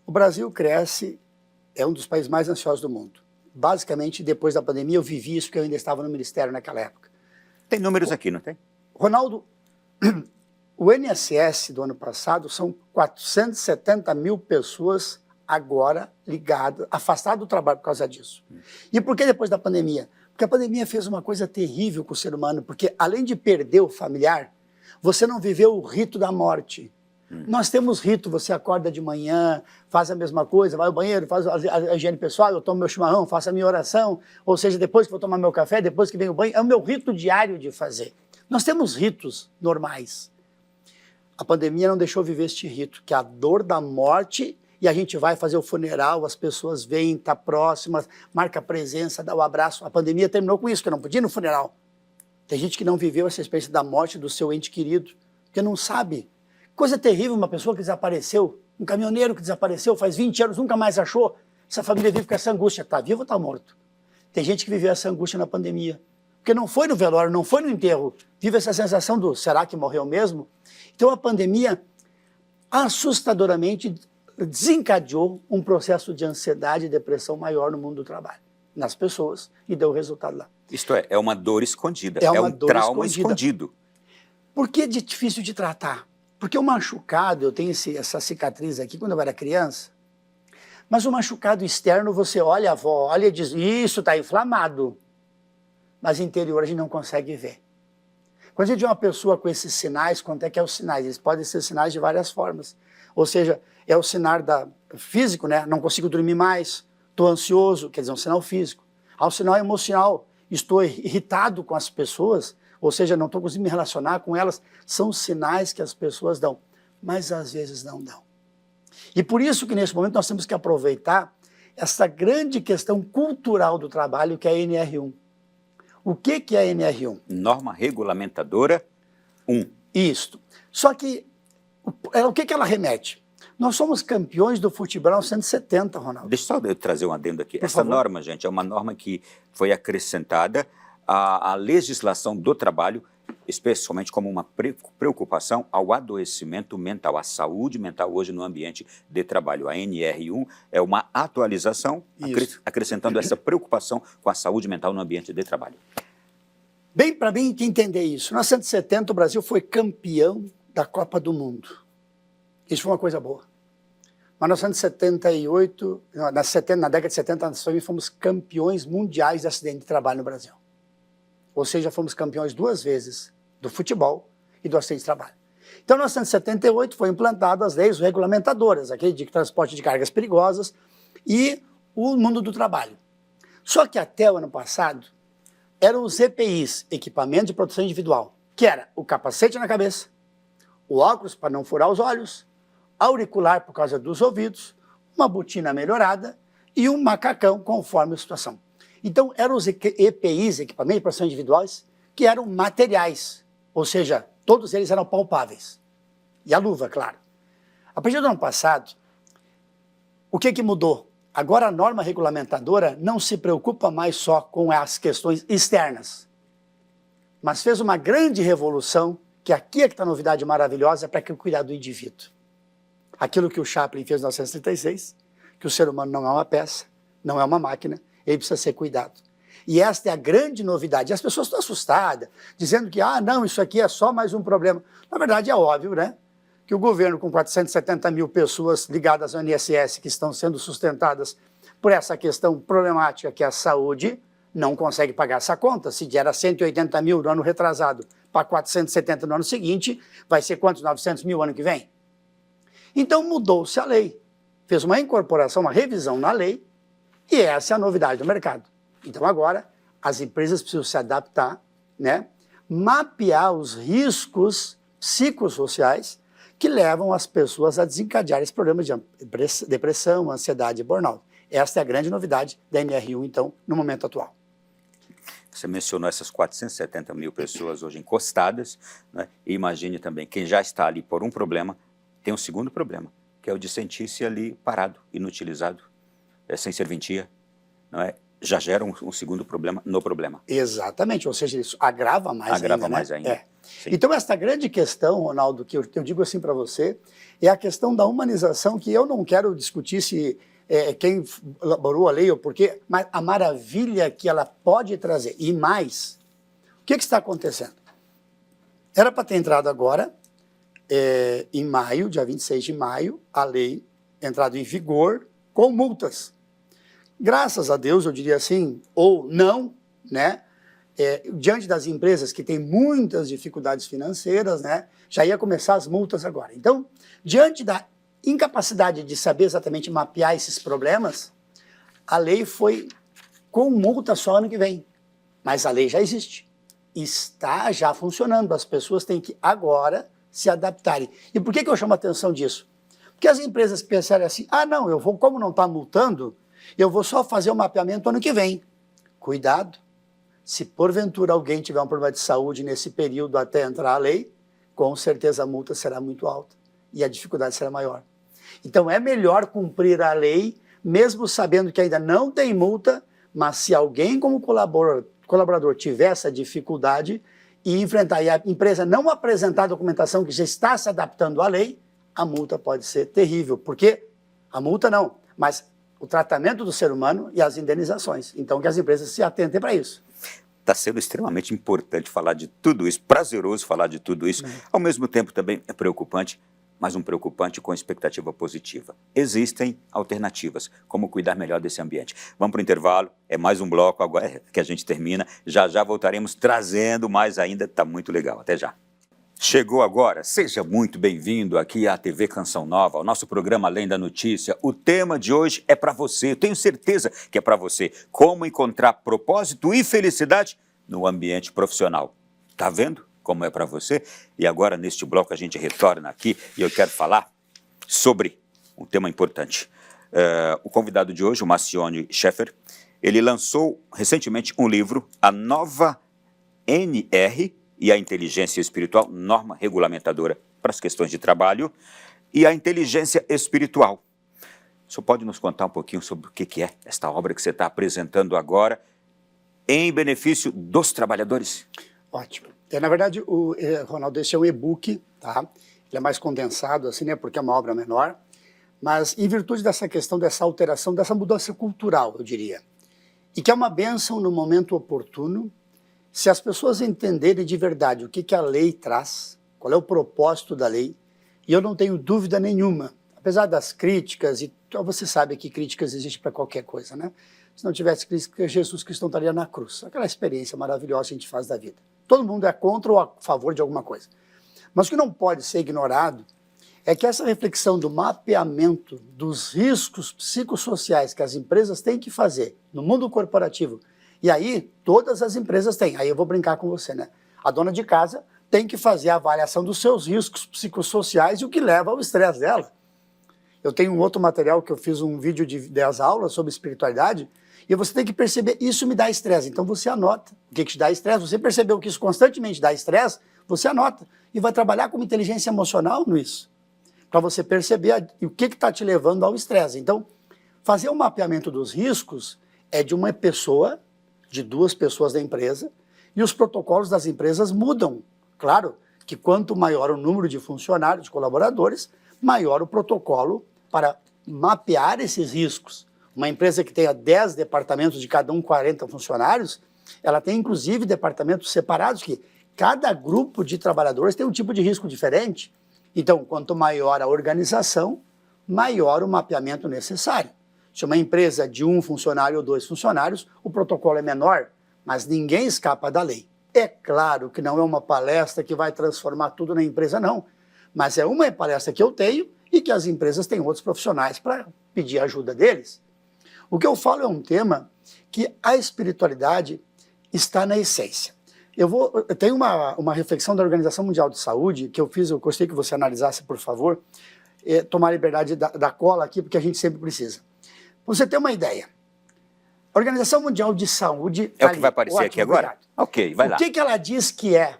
S2: o Brasil cresce, é um dos países mais ansiosos do mundo. Basicamente, depois da pandemia, eu vivi isso, porque eu ainda estava no ministério naquela época.
S1: Tem números aqui, não tem?
S2: Ronaldo, o INSS do ano passado são 470 mil pessoas agora ligadas, afastadas do trabalho por causa disso. E por que depois da pandemia? Porque a pandemia fez uma coisa terrível com o ser humano, porque além de perder o familiar, você não viveu o rito da morte. Nós temos rito, você acorda de manhã, faz a mesma coisa, vai ao banheiro, faz a higiene pessoal, eu tomo meu chimarrão, faço a minha oração, ou seja, depois que vou tomar meu café, depois que vem o banho, é o meu rito diário de fazer. Nós temos ritos normais. A pandemia não deixou viver este rito, que é a dor da morte, e a gente vai fazer o funeral, as pessoas vêm, tá próximas, marca a presença, dá o abraço. A pandemia terminou com isso, que eu não podia ir no funeral. Tem gente que não viveu essa experiência da morte do seu ente querido, porque não sabe. Coisa terrível, uma pessoa que desapareceu, um caminhoneiro que desapareceu, faz 20 anos, nunca mais achou. Essa família vive com essa angústia, está vivo ou está morto? Tem gente que viveu essa angústia na pandemia, porque não foi no velório, não foi no enterro, vive essa sensação do, será que morreu mesmo? Então a pandemia, assustadoramente, desencadeou um processo de ansiedade e depressão maior no mundo do trabalho, nas pessoas, e deu resultado lá.
S1: Isto é uma dor escondida, é um trauma escondido.
S2: Por que é difícil de tratar? Porque o machucado, eu tenho essa cicatriz aqui quando eu era criança, mas o machucado externo, você olha a avó, olha e diz, isso está inflamado, mas interior a gente não consegue ver. Quando a gente vê uma pessoa com esses sinais, quanto é que é os sinais? Eles podem ser sinais de várias formas. Ou seja, é o sinal físico, né? Não consigo dormir mais, estou ansioso, quer dizer, um sinal físico. Há um sinal emocional, estou irritado com as pessoas, ou seja, não estou conseguindo me relacionar com elas, são sinais que as pessoas dão, mas às vezes não dão. E por isso que nesse momento nós temos que aproveitar essa grande questão cultural do trabalho que é a NR1. O que é a NR1?
S1: Norma Regulamentadora 1.
S2: Isso. Só que, o que ela remete? Nós somos campeões do futebol em 1970, Ronaldo.
S1: Deixa só eu trazer um adendo aqui. Essa norma, gente, é uma norma que foi acrescentada à legislação do trabalho, especialmente como uma preocupação ao adoecimento mental, à saúde mental hoje no ambiente de trabalho. A NR1 é uma atualização acrescentando essa preocupação com a saúde mental no ambiente de trabalho.
S2: Bem, para mim, entender isso, em 1970 o Brasil foi campeão da Copa do Mundo. Isso foi uma coisa boa. Mas em 1978, na década de 70, nós também fomos campeões mundiais de acidente de trabalho no Brasil. Ou seja, fomos campeões 2 vezes do futebol e do acidente de trabalho. Então, em 1978, foram implantadas as leis regulamentadoras, aquele de transporte de cargas perigosas e o mundo do trabalho. Só que até o ano passado, eram os EPIs, equipamento de proteção individual, que era o capacete na cabeça, o óculos para não furar os olhos, auricular por causa dos ouvidos, uma botina melhorada e um macacão conforme a situação. Então, eram os EPIs, equipamentos de proteção individuais, que eram materiais, ou seja, todos eles eram palpáveis. E a luva, claro. A partir do ano passado, o que mudou? Agora a norma regulamentadora não se preocupa mais só com as questões externas, mas fez uma grande revolução, que aqui é que está a novidade maravilhosa, para cuidar do indivíduo. Aquilo que o Chaplin fez em 1936, que o ser humano não é uma peça, não é uma máquina, ele precisa ser cuidado. E esta é a grande novidade. E as pessoas estão assustadas, dizendo que, não, isso aqui é só mais um problema. Na verdade, é óbvio, né? Que o governo, com 470 mil pessoas ligadas ao INSS, que estão sendo sustentadas por essa questão problemática que é a saúde, não consegue pagar essa conta. Se era 180 mil no ano retrasado para 470 no ano seguinte, vai ser quantos? 900 mil ano que vem? Então mudou-se a lei. Fez uma incorporação, uma revisão na lei, e essa é a novidade do mercado. Então agora as empresas precisam se adaptar, né? Mapear os riscos psicossociais que levam as pessoas a desencadear esse problema de depressão, ansiedade e burnout. Esta é a grande novidade da NR1, então, no momento atual.
S1: Você mencionou essas 470 mil pessoas hoje encostadas, né? E imagine também, quem já está ali por um problema, tem um segundo problema, que é o de sentir-se ali parado, inutilizado, sem serventia, não é? Já gera um segundo problema no problema.
S2: Exatamente, ou seja, isso agrava mais ainda.
S1: Agrava mais ainda.
S2: É. Então, esta grande questão, Ronaldo, que eu digo assim para você, é a questão da humanização, que eu não quero discutir se quem elaborou a lei ou porquê, mas a maravilha que ela pode trazer. E mais, o que está acontecendo? Era para ter entrado agora, em maio, dia 26 de maio, a lei entrado em vigor com multas. Graças a Deus, eu diria assim, ou não, né? Diante das empresas que têm muitas dificuldades financeiras, né? Já ia começar as multas agora. Então, diante da incapacidade de saber exatamente mapear esses problemas, a lei foi com multa só ano que vem. Mas a lei já existe. Está já funcionando. As pessoas têm que agora se adaptarem. E por que eu chamo a atenção disso? Porque as empresas pensarem assim, não, eu vou, como não está multando, eu vou só fazer o mapeamento ano que vem. Cuidado, se porventura alguém tiver um problema de saúde nesse período até entrar a lei, com certeza a multa será muito alta e a dificuldade será maior. Então é melhor cumprir a lei, mesmo sabendo que ainda não tem multa, mas se alguém como colaborador tiver essa dificuldade e enfrentar, e a empresa não apresentar a documentação que já está se adaptando à lei, a multa pode ser terrível. Porque a multa não, mas o tratamento do ser humano e as indenizações. Então, que as empresas se atentem para isso.
S1: Está sendo extremamente importante falar de tudo isso, prazeroso falar de tudo isso. Ao mesmo tempo também é preocupante, mas um preocupante com expectativa positiva. Existem alternativas, como cuidar melhor desse ambiente. Vamos para o intervalo, é mais um bloco agora que a gente termina. Já já voltaremos trazendo mais ainda, está muito legal. Até já. Chegou agora, seja muito bem-vindo aqui à TV Canção Nova, ao nosso programa Além da Notícia. O tema de hoje é para você, eu tenho certeza que é para você. Como encontrar propósito e felicidade no ambiente profissional. Tá vendo como é para você? E agora, neste bloco, a gente retorna aqui e eu quero falar sobre um tema importante. O convidado de hoje, o Marcione Schaeffer, ele lançou recentemente um livro, A Nova NR, e a inteligência espiritual, norma regulamentadora para as questões de trabalho, e a inteligência espiritual. O senhor pode nos contar um pouquinho sobre o que é esta obra que você está apresentando agora em benefício dos trabalhadores?
S2: Ótimo. Na verdade, Ronaldo, esse é um e-book, tá? Ele é mais condensado, assim, né? Porque é uma obra menor, mas em virtude dessa questão, dessa alteração, dessa mudança cultural, eu diria, e que é uma bênção no momento oportuno. Se as pessoas entenderem de verdade o que a lei traz, qual é o propósito da lei, e eu não tenho dúvida nenhuma, apesar das críticas, e você sabe que críticas existem para qualquer coisa, né? Se não tivesse críticas, Jesus Cristo não estaria na cruz. Aquela experiência maravilhosa que a gente faz da vida. Todo mundo é contra ou a favor de alguma coisa. Mas o que não pode ser ignorado é que essa reflexão do mapeamento dos riscos psicossociais que as empresas têm que fazer no mundo corporativo. E aí, todas as empresas têm. Aí eu vou brincar com você, né? A dona de casa tem que fazer a avaliação dos seus riscos psicossociais e o que leva ao estresse dela. Eu tenho um outro material que eu fiz um vídeo de 10 aulas sobre espiritualidade, e você tem que perceber, isso me dá estresse. Então você anota o que te dá estresse. Você percebeu que isso constantemente dá estresse, você anota. E vai trabalhar com inteligência emocional nisso, para você perceber o que está te levando ao estresse. Então, fazer o mapeamento dos riscos é de uma pessoa, de 2 pessoas da empresa, e os protocolos das empresas mudam. Claro que quanto maior o número de funcionários, de colaboradores, maior o protocolo para mapear esses riscos. Uma empresa que tenha 10 departamentos, de cada um 40 funcionários, ela tem inclusive departamentos separados, que cada grupo de trabalhadores tem um tipo de risco diferente. Então, quanto maior a organização, maior o mapeamento necessário. Se uma empresa de 1 funcionário ou 2 funcionários, o protocolo é menor, mas ninguém escapa da lei. É claro que não é uma palestra que vai transformar tudo na empresa, não. Mas é uma palestra que eu tenho e que as empresas têm outros profissionais para pedir ajuda deles. O que eu falo é um tema que a espiritualidade está na essência. Eu tenho uma reflexão da Organização Mundial de Saúde que eu fiz, eu gostaria que você analisasse, por favor, tomar liberdade da cola aqui, porque a gente sempre precisa. Pra você ter uma ideia, a Organização Mundial de Saúde...
S1: É o que vai aparecer aqui agora?
S2: Obrigado.
S1: Ok, vai lá.
S2: O que ela diz que é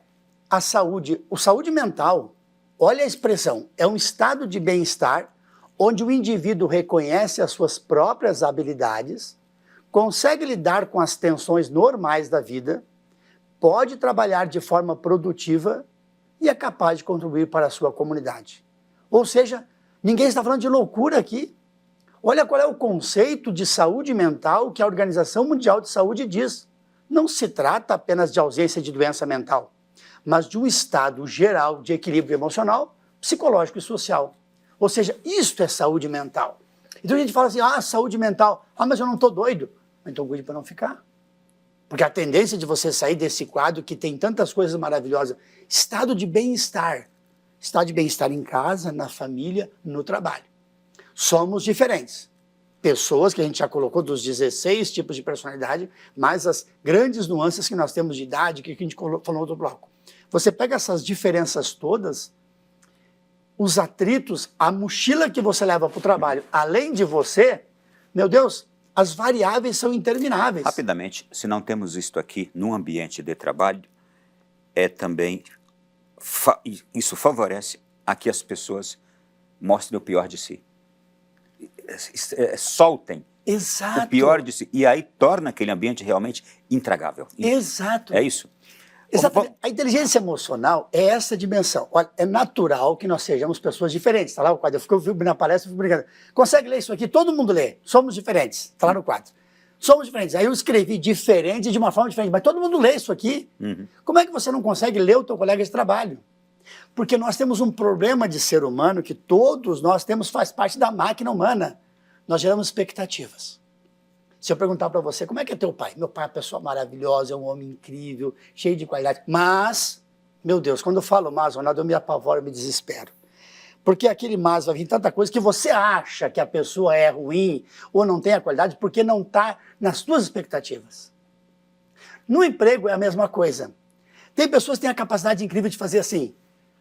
S2: a saúde? O saúde mental, olha a expressão, é um estado de bem-estar onde o indivíduo reconhece as suas próprias habilidades, consegue lidar com as tensões normais da vida, pode trabalhar de forma produtiva e é capaz de contribuir para a sua comunidade. Ou seja, ninguém está falando de loucura aqui. Olha qual é o conceito de saúde mental que a Organização Mundial de Saúde diz. Não se trata apenas de ausência de doença mental, mas de um estado geral de equilíbrio emocional, psicológico e social. Ou seja, isso é saúde mental. Então a gente fala assim, saúde mental, mas eu não estou doido. Então cuide para não ficar. Porque a tendência de você sair desse quadro que tem tantas coisas maravilhosas, estado de bem-estar. Estado de bem-estar em casa, na família, no trabalho. Somos diferentes. Pessoas que a gente já colocou dos 16 tipos de personalidade, mais as grandes nuances que nós temos de idade, que a gente falou no outro bloco. Você pega essas diferenças todas, os atritos, a mochila que você leva para o trabalho, além de você, meu Deus, as variáveis são intermináveis.
S1: Rapidamente, se não temos isto aqui num ambiente de trabalho, também isso favorece a que as pessoas mostrem o pior de si. Soltem o pior de si. E aí torna aquele ambiente realmente intragável.
S2: Exato.
S1: É isso?
S2: Exatamente. A inteligência emocional é essa dimensão. Olha, é natural que nós sejamos pessoas diferentes. Está lá o quadro. Eu fui na palestra, fui brincando. Consegue ler isso aqui? Todo mundo lê. Somos diferentes. Está lá no quadro. Somos diferentes. Aí eu escrevi diferente de uma forma diferente. Mas todo mundo lê isso aqui.
S1: Uhum.
S2: Como é que você não consegue ler o teu colega de trabalho? Porque nós temos um problema de ser humano que todos nós temos, faz parte da máquina humana. Nós geramos expectativas. Se eu perguntar para você, como é que é teu pai? Meu pai é uma pessoa maravilhosa, é um homem incrível, cheio de qualidade. Mas, meu Deus, quando eu falo mas, Ronaldo, eu me apavoro, eu me desespero. Porque aquele mas vai vir tanta coisa que você acha que a pessoa é ruim ou não tem a qualidade porque não está nas suas expectativas. No emprego é a mesma coisa. Tem pessoas que têm a capacidade incrível de fazer assim.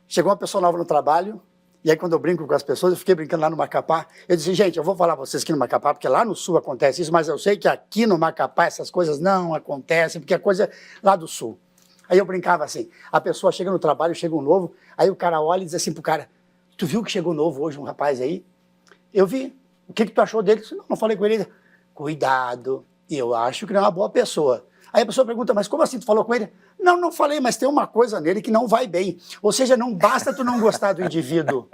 S2: Chegou uma pessoa nova no trabalho, e aí quando eu brinco com as pessoas, eu fiquei brincando lá no Macapá, eu disse, gente, eu vou falar para vocês aqui no Macapá, porque lá no Sul acontece isso, mas eu sei que aqui no Macapá essas coisas não acontecem, porque é coisa lá do Sul. Aí eu brincava assim, a pessoa chega no trabalho, chega um novo, aí o cara olha e diz assim pro cara, tu viu que chegou novo hoje um rapaz aí? Eu vi. O que tu achou dele? Eu disse, não falei com ele. Cuidado, eu acho que não é uma boa pessoa. Aí a pessoa pergunta, mas como assim tu falou com ele? Não, não falei, mas tem uma coisa nele que não vai bem. Ou seja, não basta tu não gostar do indivíduo.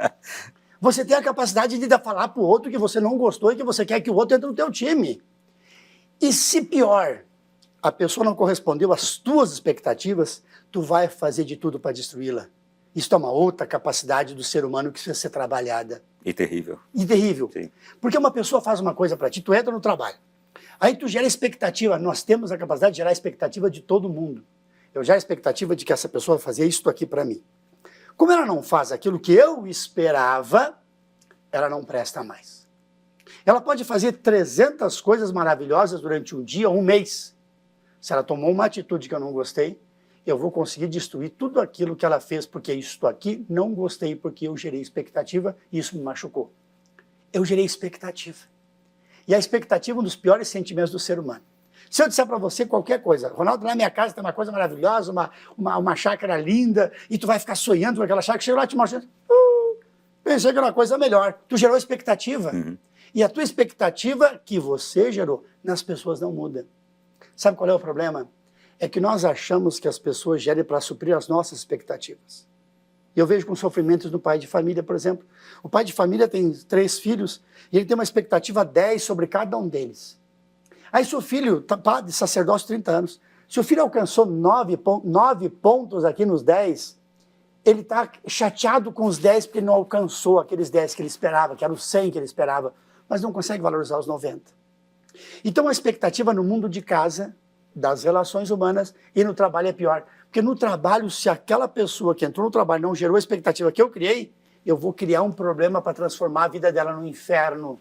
S2: Você tem a capacidade de falar pro outro que você não gostou e que você quer que o outro entre no teu time. E se pior, a pessoa não correspondeu às tuas expectativas, tu vai fazer de tudo para destruí-la. Isso é uma outra capacidade do ser humano que precisa ser trabalhada.
S1: E terrível.
S2: E terrível.
S1: Sim.
S2: Porque uma pessoa faz uma coisa para ti, tu entra no trabalho. Aí tu gera expectativa. Nós temos a capacidade de gerar expectativa de todo mundo. Eu gero a expectativa de que essa pessoa vai fazer isso aqui para mim. Como ela não faz aquilo que eu esperava, ela não presta mais. Ela pode fazer 300 coisas maravilhosas durante um dia, um mês. Se ela tomou uma atitude que eu não gostei, eu vou conseguir destruir tudo aquilo que ela fez, porque isso aqui não gostei, porque eu gerei expectativa e isso me machucou. Eu gerei expectativa. E a expectativa é um dos piores sentimentos do ser humano. Se eu disser para você qualquer coisa, Ronaldo, na minha casa tem uma coisa maravilhosa, uma chácara linda, e tu vai ficar sonhando com aquela chácara, chega lá e te mostra, pensei que era uma coisa melhor. Tu gerou expectativa. E a tua expectativa que você gerou nas pessoas não muda. Sabe qual é o problema? É que nós achamos que as pessoas gerem para suprir as nossas expectativas. E eu vejo com sofrimentos no pai de família, por exemplo. O pai de família tem 3 filhos e ele tem uma expectativa 10 sobre cada um deles. Aí seu filho está de sacerdócio 30 anos. Se o filho alcançou 9 pontos aqui nos 10, ele está chateado com os 10 porque ele não alcançou aqueles 10 que ele esperava, que eram os 100 que ele esperava, mas não consegue valorizar os 90. Então a expectativa no mundo de casa, das relações humanas e no trabalho é pior. Porque no trabalho, se aquela pessoa que entrou no trabalho não gerou a expectativa que eu criei, eu vou criar um problema para transformar a vida dela no inferno.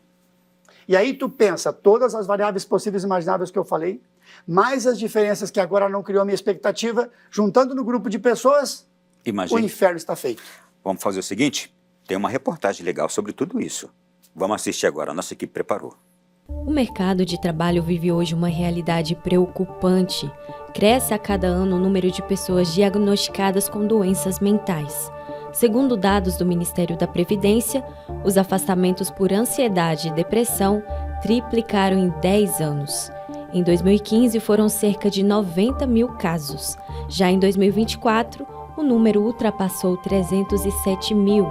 S2: E aí tu pensa, todas as variáveis possíveis e imagináveis que eu falei, mais as diferenças que agora não criou a minha expectativa, juntando no grupo de pessoas, o inferno está feito.
S1: Vamos fazer o seguinte, tem uma reportagem legal sobre tudo isso. Vamos assistir agora, a nossa equipe preparou.
S3: O mercado de trabalho vive hoje uma realidade preocupante. Cresce a cada ano o número de pessoas diagnosticadas com doenças mentais. Segundo dados do Ministério da Previdência, os afastamentos por ansiedade e depressão triplicaram em 10 anos. Em 2015, foram cerca de 90 mil casos. Já em 2024, o número ultrapassou 307 mil.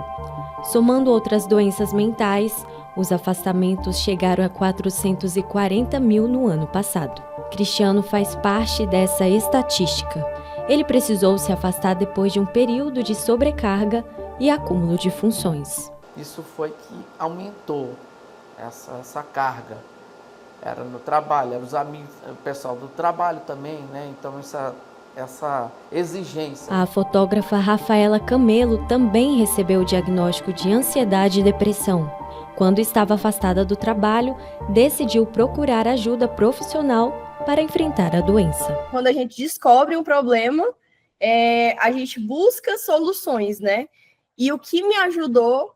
S3: Somando outras doenças mentais, os afastamentos chegaram a 440 mil no ano passado. Cristiano faz parte dessa estatística. Ele precisou se afastar depois de um período de sobrecarga e acúmulo de funções.
S4: Isso foi que aumentou essa carga. Era no trabalho, eram os amigos, o pessoal do trabalho também, né? Então essa exigência.
S3: A fotógrafa Rafaela Camelo também recebeu o diagnóstico de ansiedade e depressão. Quando estava afastada do trabalho, decidiu procurar ajuda profissional para enfrentar a doença.
S5: Quando a gente descobre um problema, a gente busca soluções, né? E o que me ajudou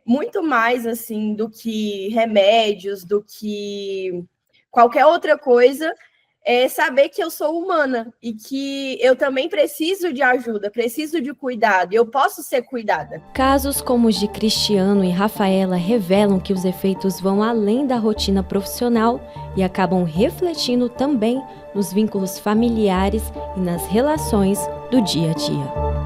S5: muito mais assim do que remédios, do que qualquer outra coisa, é saber que eu sou humana e que eu também preciso de ajuda, preciso de cuidado, e eu posso ser cuidada.
S3: Casos como os de Cristiano e Rafaela revelam que os efeitos vão além da rotina profissional e acabam refletindo também nos vínculos familiares e nas relações do dia a dia.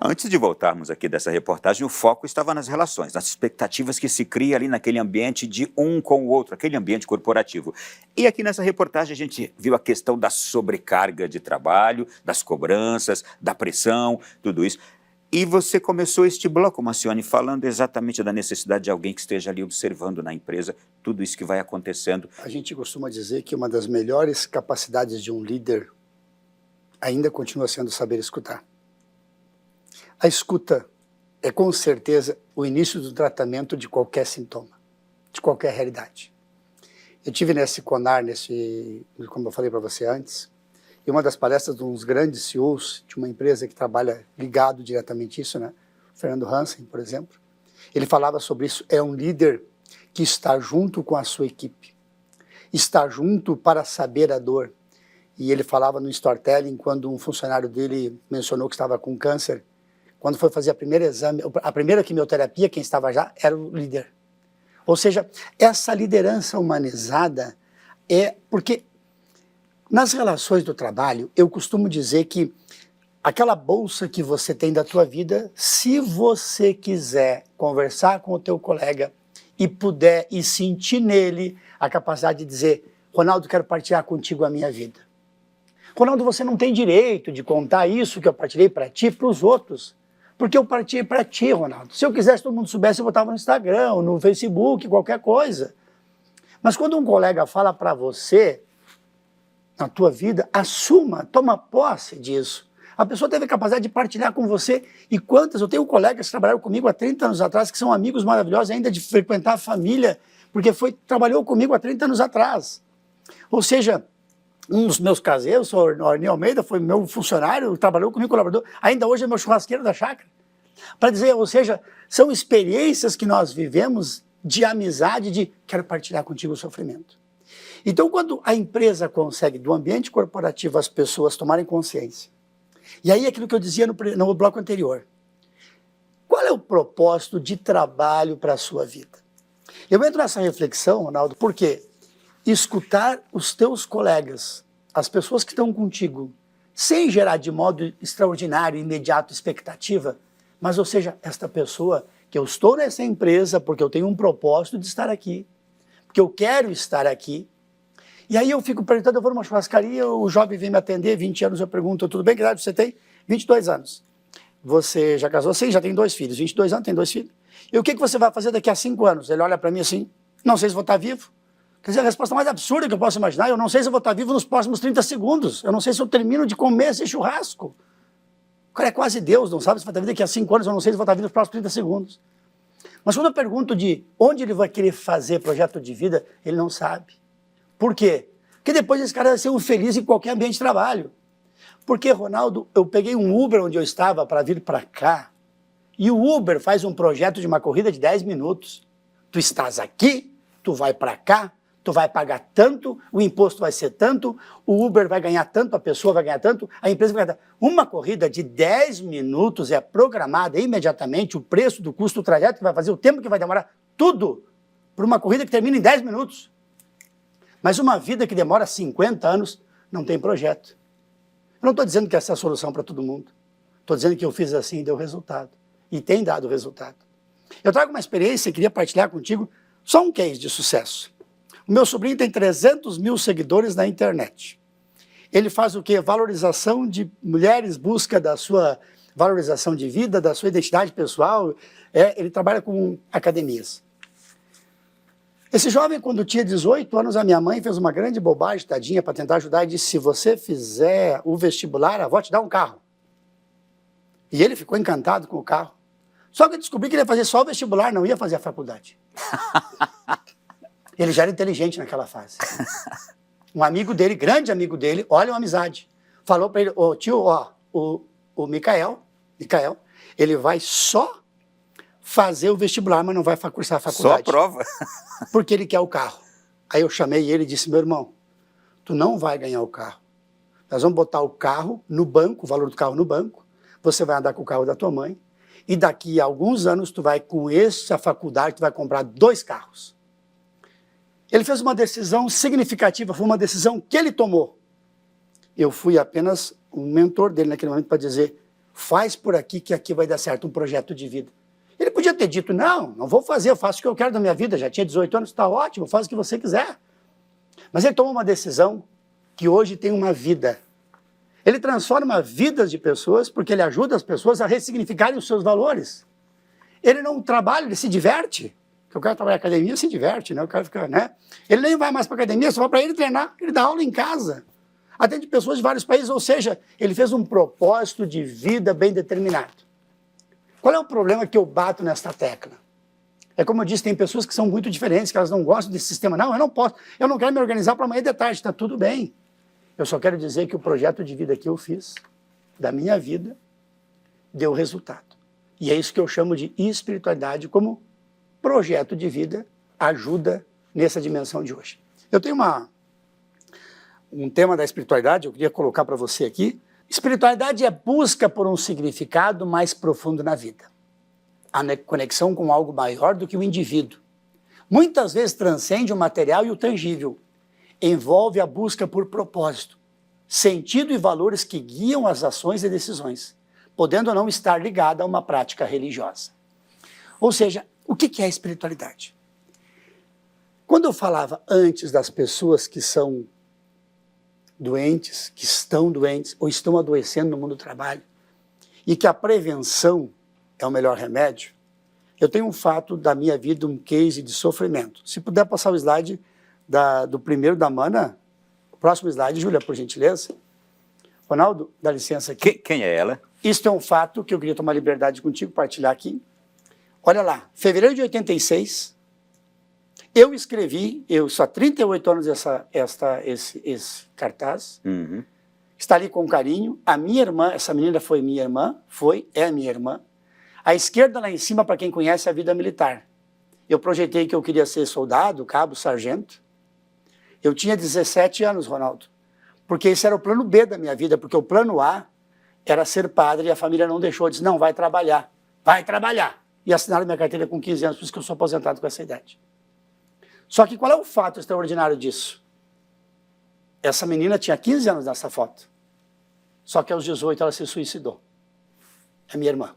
S1: Antes de voltarmos aqui dessa reportagem, o foco estava nas relações, nas expectativas que se cria ali naquele ambiente de um com o outro, aquele ambiente corporativo. E aqui nessa reportagem a gente viu a questão da sobrecarga de trabalho, das cobranças, da pressão, tudo isso. E você começou este bloco, Macione, falando exatamente da necessidade de alguém que esteja ali observando na empresa tudo isso que vai acontecendo.
S2: A gente costuma dizer que uma das melhores capacidades de um líder ainda continua sendo saber escutar. A escuta é, com certeza, o início do tratamento de qualquer sintoma, de qualquer realidade. Eu tive nesse CONAR, como eu falei para você antes, e uma das palestras de uns grandes CEOs de uma empresa que trabalha ligado diretamente a isso, né? O Fernando Hansen, por exemplo, ele falava sobre isso. É um líder que está junto com a sua equipe, está junto para saber a dor. E ele falava no storytelling, quando um funcionário dele mencionou que estava com câncer, quando foi fazer a primeira quimioterapia, quem estava já era o líder. Ou seja, essa liderança humanizada é porque nas relações do trabalho, eu costumo dizer que aquela bolsa que você tem da tua vida, se você quiser conversar com o teu colega e puder e sentir nele a capacidade de dizer, Ronaldo, quero partilhar contigo a minha vida. Ronaldo, você não tem direito de contar isso que eu partilhei para ti, para os outros. Porque eu partilhei para ti, Ronaldo. Se eu quisesse todo mundo soubesse, eu botava no Instagram, no Facebook, qualquer coisa. Mas quando um colega fala para você, na tua vida, assuma, toma posse disso. A pessoa teve a capacidade de partilhar com você. E quantas? Eu tenho colegas que trabalharam comigo há 30 anos atrás, que são amigos maravilhosos ainda de frequentar a família, porque trabalhou comigo há 30 anos atrás. Ou seja, um dos meus caseiros, o Arnil Almeida, foi meu funcionário, trabalhou comigo, colaborador, ainda hoje é meu churrasqueiro da chácara. Para dizer, ou seja, são experiências que nós vivemos de amizade, de quero partilhar contigo o sofrimento. Então, quando a empresa consegue, do ambiente corporativo, as pessoas tomarem consciência, e aí aquilo que eu dizia no bloco anterior, qual é o propósito de trabalho para a sua vida? Eu entro nessa reflexão, Ronaldo, porque escutar os teus colegas, as pessoas que estão contigo, sem gerar de modo extraordinário, imediato, expectativa, mas, ou seja, esta pessoa, que eu estou nessa empresa porque eu tenho um propósito de estar aqui, porque eu quero estar aqui. E aí eu fico perguntando, eu vou numa churrascaria, o jovem vem me atender, 20 anos, eu pergunto, tudo bem, que idade você tem? 22 anos. Você já casou? Sim, já tem 2 filhos. 22 anos, tem 2 filhos. E o que você vai fazer daqui a 5 anos? Ele olha para mim assim, não sei se vou estar vivo. Quer dizer, a resposta mais absurda que eu posso imaginar, eu não sei se eu vou estar vivo nos próximos 30 segundos. Eu não sei se eu termino de comer esse churrasco. O cara é quase Deus, não sabe se vai estar vivo daqui a 5 anos, eu não sei se vou estar vivo nos próximos 30 segundos. Mas quando eu pergunto de onde ele vai querer fazer projeto de vida, ele não sabe. Por quê? Porque depois esse cara vai ser um feliz em qualquer ambiente de trabalho. Porque, Ronaldo, eu peguei um Uber onde eu estava para vir para cá, e o Uber faz um projeto de uma corrida de 10 minutos. Tu estás aqui, tu vai para cá, tu vai pagar tanto, o imposto vai ser tanto, o Uber vai ganhar tanto, a pessoa vai ganhar tanto, a empresa vai ganhar tanto. Uma corrida de 10 minutos é programada imediatamente, o preço do custo do trajeto que vai fazer, o tempo que vai demorar, tudo por uma corrida que termina em 10 minutos. Mas uma vida que demora 50 anos não tem projeto. Eu não estou dizendo que essa é a solução para todo mundo. Estou dizendo que eu fiz assim e deu resultado. E tem dado resultado. Eu trago uma experiência e queria partilhar contigo só um case de sucesso. O meu sobrinho tem 300 mil seguidores na internet. Ele faz o quê? Valorização de mulheres, busca da sua valorização de vida, da sua identidade pessoal. Ele trabalha com academias. Esse jovem, quando tinha 18 anos, a minha mãe fez uma grande bobagem, tadinha, para tentar ajudar, e disse, se você fizer o vestibular, a avó te dá um carro. E ele ficou encantado com o carro. Só que eu descobri que ele ia fazer só o vestibular, não ia fazer a faculdade. Ele já era inteligente naquela fase. Um amigo dele, grande amigo dele, olha uma amizade, falou para ele, ô tio, ó, o Micael, ele vai só fazer o vestibular, mas não vai cursar a faculdade.
S1: Só a prova.
S2: Porque ele quer o carro. Aí eu chamei ele e disse, meu irmão, tu não vai ganhar o carro. Nós vamos botar o carro no banco, o valor do carro no banco, você vai andar com o carro da tua mãe, e daqui a alguns anos tu vai, com essa faculdade, tu vai comprar 2 carros. Ele fez uma decisão significativa, foi uma decisão que ele tomou. Eu fui apenas um mentor dele naquele momento para dizer, faz por aqui que aqui vai dar certo, um projeto de vida. Ele podia ter dito, não vou fazer, eu faço o que eu quero da minha vida, já tinha 18 anos, está ótimo, faz o que você quiser. Mas ele tomou uma decisão que hoje tem uma vida. Ele transforma vidas de pessoas porque ele ajuda as pessoas a ressignificarem os seus valores. Ele não trabalha, ele se diverte. Porque o cara trabalha na academia, se diverte, né? O cara fica, né? Ele nem vai mais para a academia, só vai para ele treinar, ele dá aula em casa. Atende pessoas de vários países, ou seja, ele fez um propósito de vida bem determinado. Qual é o problema que eu bato nesta tecla? É como eu disse, tem pessoas que são muito diferentes, que elas não gostam desse sistema. Não, eu não posso, eu não quero me organizar para amanhã de tarde, está tudo bem. Eu só quero dizer que o projeto de vida que eu fiz, da minha vida, deu resultado. E é isso que eu chamo de espiritualidade como projeto de vida, ajuda nessa dimensão de hoje. Eu tenho um tema da espiritualidade, eu queria colocar para você aqui. Espiritualidade é busca por um significado mais profundo na vida. A conexão com algo maior do que o indivíduo. Muitas vezes transcende o material e o tangível. Envolve a busca por propósito, sentido e valores que guiam as ações e decisões, podendo não estar ligada a uma prática religiosa. Ou seja, o que é espiritualidade? Quando eu falava antes das pessoas que são doentes, que estão doentes ou estão adoecendo no mundo do trabalho, e que a prevenção é o melhor remédio, eu tenho um fato da minha vida, um case de sofrimento. Se puder passar o slide do primeiro da Mana, o próximo slide, Júlia, por gentileza. Ronaldo, dá licença aqui.
S1: Quem é ela?
S2: Isto é um fato que eu queria tomar liberdade contigo, partilhar aqui. Olha lá, fevereiro de 86, eu escrevi, eu só há 38 anos esse cartaz, está ali com carinho, a minha irmã, essa menina foi minha irmã, é minha irmã, À esquerda, lá em cima, para quem conhece a vida militar. Eu projetei que eu queria ser soldado, cabo, sargento. Eu tinha 17 anos, Ronaldo, porque esse era o plano B da minha vida, porque o plano A era ser padre e a família não deixou. Disse, não, vai trabalhar. E assinaram minha carteira com 15 anos, por isso que eu sou aposentado com essa idade. Só que qual é o fato extraordinário disso? Essa menina tinha 15 anos nessa foto. Só que aos 18 ela se suicidou. É minha irmã.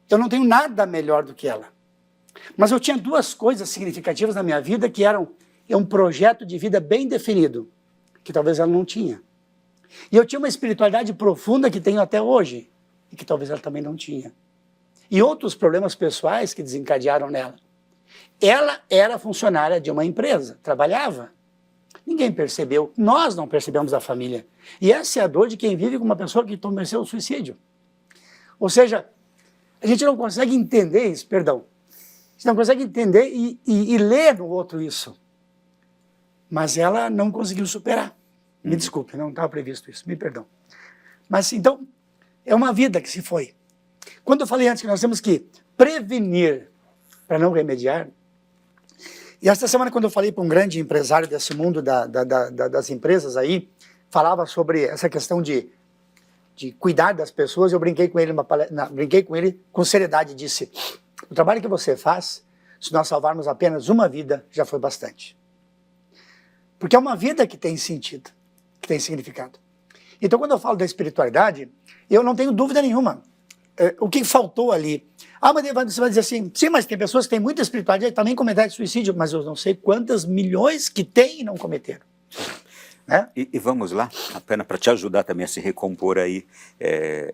S2: Eu não tenho nada melhor do que ela. Mas eu tinha duas coisas significativas na minha vida que eram um projeto de vida bem definido, que talvez ela não tinha. E eu tinha uma espiritualidade profunda que tenho até hoje, e que talvez ela também não tinha. E outros problemas pessoais que desencadearam nela. Ela era funcionária de uma empresa, trabalhava. Ninguém percebeu, nós não percebemos a família. E essa é a dor de quem vive com uma pessoa que cometeu o suicídio. Ou seja, a gente não consegue entender isso, perdão. A gente não consegue entender e ler no outro isso. Mas ela não conseguiu superar. Me desculpe, não estava previsto isso, me perdão. Mas então, é uma vida que se foi. Quando eu falei antes que nós temos que prevenir para não remediar, e esta semana quando eu falei para um grande empresário desse mundo das empresas aí, falava sobre essa questão de cuidar das pessoas, eu brinquei com ele com seriedade e disse, o trabalho que você faz, se nós salvarmos apenas uma vida, já foi bastante. Porque é uma vida que tem sentido, que tem significado. Então quando eu falo da espiritualidade, eu não tenho dúvida nenhuma. O que faltou ali? Ah, mas você vai dizer assim, sim, mas tem pessoas que têm muita espiritualidade e também cometeram suicídio, mas eu não sei quantas milhões que têm e não cometeram. Né?
S1: E vamos lá, apenas para te ajudar também a se recompor aí, é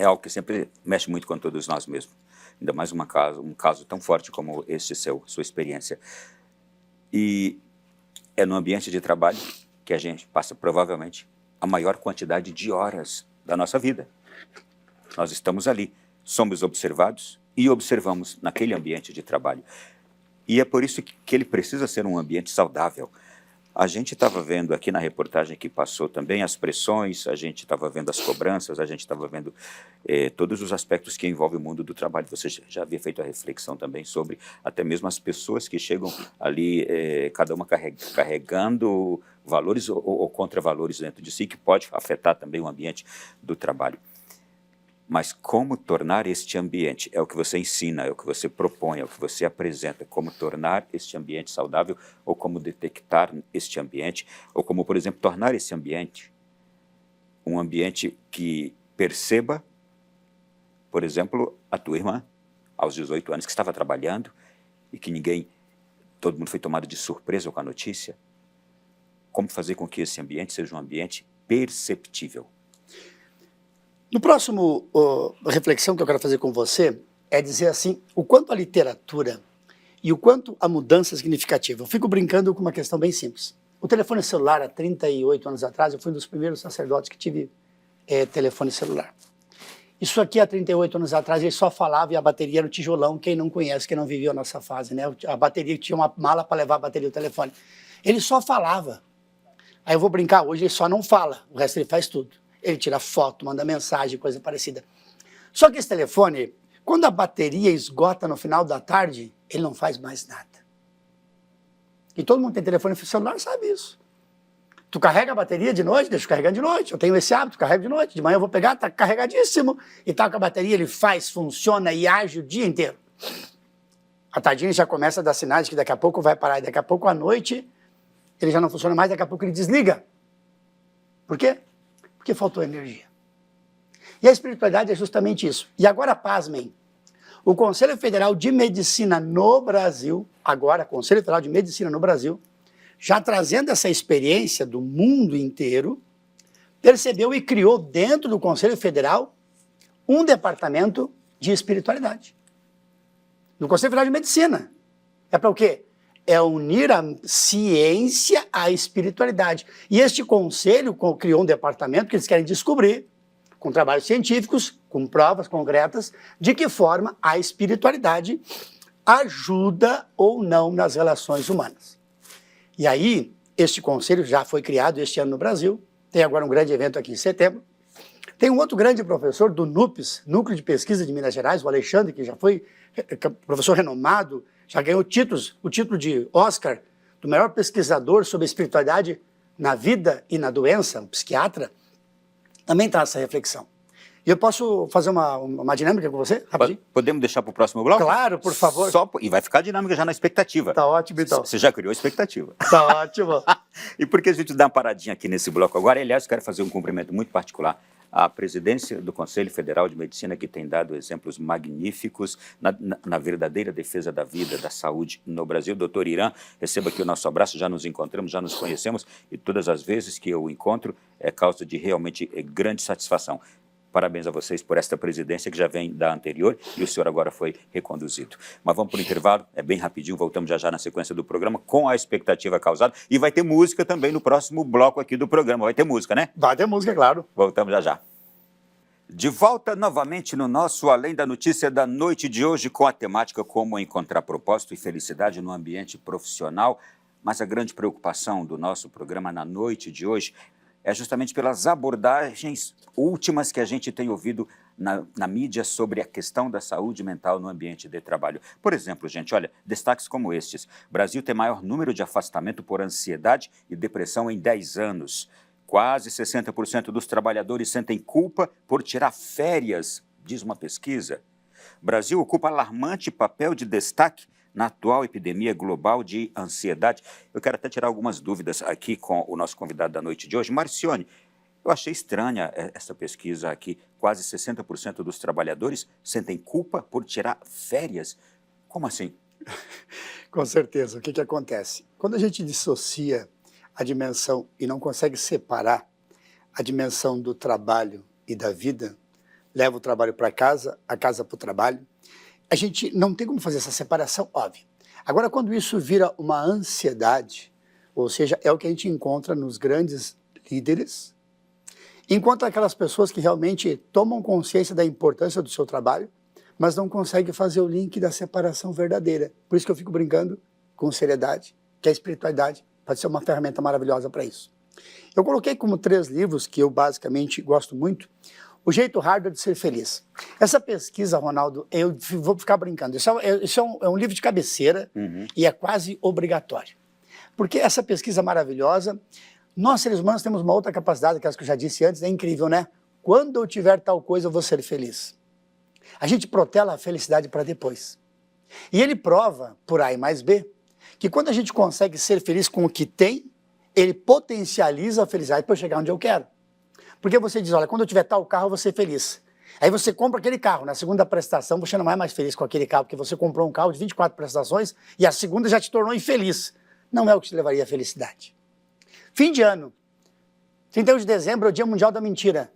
S1: algo que sempre mexe muito com todos nós mesmos, ainda mais um caso tão forte como esse sua experiência. E é no ambiente de trabalho que a gente passa provavelmente a maior quantidade de horas da nossa vida. Nós estamos ali, somos observados e observamos naquele ambiente de trabalho. E é por isso que ele precisa ser um ambiente saudável. A gente estava vendo aqui na reportagem que passou também as pressões, a gente estava vendo as cobranças, a gente estava vendo todos os aspectos que envolvem o mundo do trabalho. Você já havia feito a reflexão também sobre até mesmo as pessoas que chegam ali, cada uma carregando valores ou contravalores dentro de si, que pode afetar também o ambiente do trabalho. Mas como tornar este ambiente, é o que você ensina, é o que você propõe, é o que você apresenta, como tornar este ambiente saudável, ou como detectar este ambiente, ou como, por exemplo, tornar esse ambiente um ambiente que perceba, por exemplo, a tua irmã, aos 18 anos, que estava trabalhando, e que todo mundo foi tomado de surpresa com a notícia. Como fazer com que esse ambiente seja um ambiente perceptível?
S2: No próximo reflexão que eu quero fazer com você é dizer assim, o quanto a literatura e o quanto a mudança é significativa. Eu fico brincando com uma questão bem simples. O telefone celular, há 38 anos atrás, eu fui um dos primeiros sacerdotes que tive telefone celular. Isso aqui, há 38 anos atrás, ele só falava e a bateria era o tijolão, quem não conhece, quem não viveu nessa fase, né? A bateria tinha uma mala para levar a bateria do telefone. Ele só falava. Aí eu vou brincar, hoje ele só não fala, o resto ele faz tudo. Ele tira foto, manda mensagem, coisa parecida. Só que esse telefone, quando a bateria esgota no final da tarde, ele não faz mais nada. E todo mundo tem telefone celular, sabe isso. Tu carrega a bateria de noite, deixa carregando de noite. Eu tenho esse hábito, carrego de noite. De manhã eu vou pegar, tá carregadíssimo. E tá com a bateria, ele faz, funciona e age o dia inteiro. A tardinha já começa a dar sinais que daqui a pouco vai parar. E daqui a pouco à noite, ele já não funciona mais, daqui a pouco ele desliga. Por quê? Porque faltou energia. E a espiritualidade é justamente isso. E agora, pasmem, o Conselho Federal de Medicina no Brasil, agora, Conselho Federal de Medicina no Brasil, já trazendo essa experiência do mundo inteiro, percebeu e criou dentro do Conselho Federal um departamento de espiritualidade. No Conselho Federal de Medicina. É para o quê? É unir a ciência à espiritualidade. E este conselho criou um departamento que eles querem descobrir, com trabalhos científicos, com provas concretas, de que forma a espiritualidade ajuda ou não nas relações humanas. E aí, este conselho já foi criado este ano no Brasil, tem agora um grande evento aqui em setembro, Tem um outro grande professor do NUPES, Núcleo de Pesquisa de Minas Gerais, o Alexandre, que já foi professor renomado, já ganhou títulos, o título de Oscar, do maior pesquisador sobre espiritualidade na vida e na doença, um psiquiatra, também traz essa reflexão. E eu posso fazer uma dinâmica com você, rapidinho?
S1: Podemos deixar para o próximo bloco?
S2: Claro, por favor.
S1: E vai ficar dinâmica já na expectativa.
S2: Tá ótimo, então.
S1: Você já criou a expectativa.
S2: Tá ótimo.
S1: E por que a gente dá uma paradinha aqui nesse bloco agora? Aliás, eu quero fazer um cumprimento muito particular à presidência do Conselho Federal de Medicina, que tem dado exemplos magníficos na verdadeira defesa da vida, da saúde no Brasil. Doutor Irã, receba aqui o nosso abraço, já nos encontramos, já nos conhecemos, e todas as vezes que eu o encontro é causa de realmente grande satisfação. Parabéns a vocês por esta presidência que já vem da anterior e o senhor agora foi reconduzido. Mas vamos para o intervalo, é bem rapidinho, voltamos já na sequência do programa com a expectativa causada e vai ter música também no próximo bloco aqui do programa. Vai ter música, né?
S2: Vai ter música, claro.
S1: Voltamos já. De volta novamente no nosso Além da Notícia da noite de hoje com a temática como encontrar propósito e felicidade no ambiente profissional. Mas a grande preocupação do nosso programa na noite de hoje é justamente pelas abordagens últimas que a gente tem ouvido na mídia sobre a questão da saúde mental no ambiente de trabalho. Por exemplo, gente, olha, destaques como estes. Brasil tem maior número de afastamento por ansiedade e depressão em 10 anos. Quase 60% dos trabalhadores sentem culpa por tirar férias, diz uma pesquisa. Brasil ocupa alarmante papel de destaque na atual epidemia global de ansiedade. Eu quero até tirar algumas dúvidas aqui com o nosso convidado da noite de hoje. Marcione, eu achei estranha essa pesquisa aqui. Quase 60% dos trabalhadores sentem culpa por tirar férias. Como assim?
S2: Com certeza. O que acontece? Quando a gente dissocia a dimensão e não consegue separar a dimensão do trabalho e da vida, leva o trabalho para casa, a casa para o trabalho, a gente não tem como fazer essa separação, óbvio. Agora, quando isso vira uma ansiedade, ou seja, é o que a gente encontra nos grandes líderes, encontra aquelas pessoas que realmente tomam consciência da importância do seu trabalho, mas não conseguem fazer o link da separação verdadeira. Por isso que eu fico brincando com seriedade, que a espiritualidade pode ser uma ferramenta maravilhosa para isso. Eu coloquei como 3 livros que eu basicamente gosto muito. O Jeito Harvard de Ser Feliz. Essa pesquisa, Ronaldo, eu vou ficar brincando, isso é um livro de cabeceira e é quase obrigatório. Porque essa pesquisa maravilhosa, nós seres humanos temos uma outra capacidade, que eu já disse antes, é incrível, né? Quando eu tiver tal coisa, eu vou ser feliz. A gente protela a felicidade para depois. E ele prova, por A e mais B, que quando a gente consegue ser feliz com o que tem, ele potencializa a felicidade para eu chegar onde eu quero. Porque você diz, olha, quando eu tiver tal carro, eu vou ser feliz. Aí você compra aquele carro, na segunda prestação você não é mais feliz com aquele carro, porque você comprou um carro de 24 prestações e a segunda já te tornou infeliz. Não é o que te levaria à felicidade. Fim de ano. 31 de dezembro é o Dia Mundial da Mentira.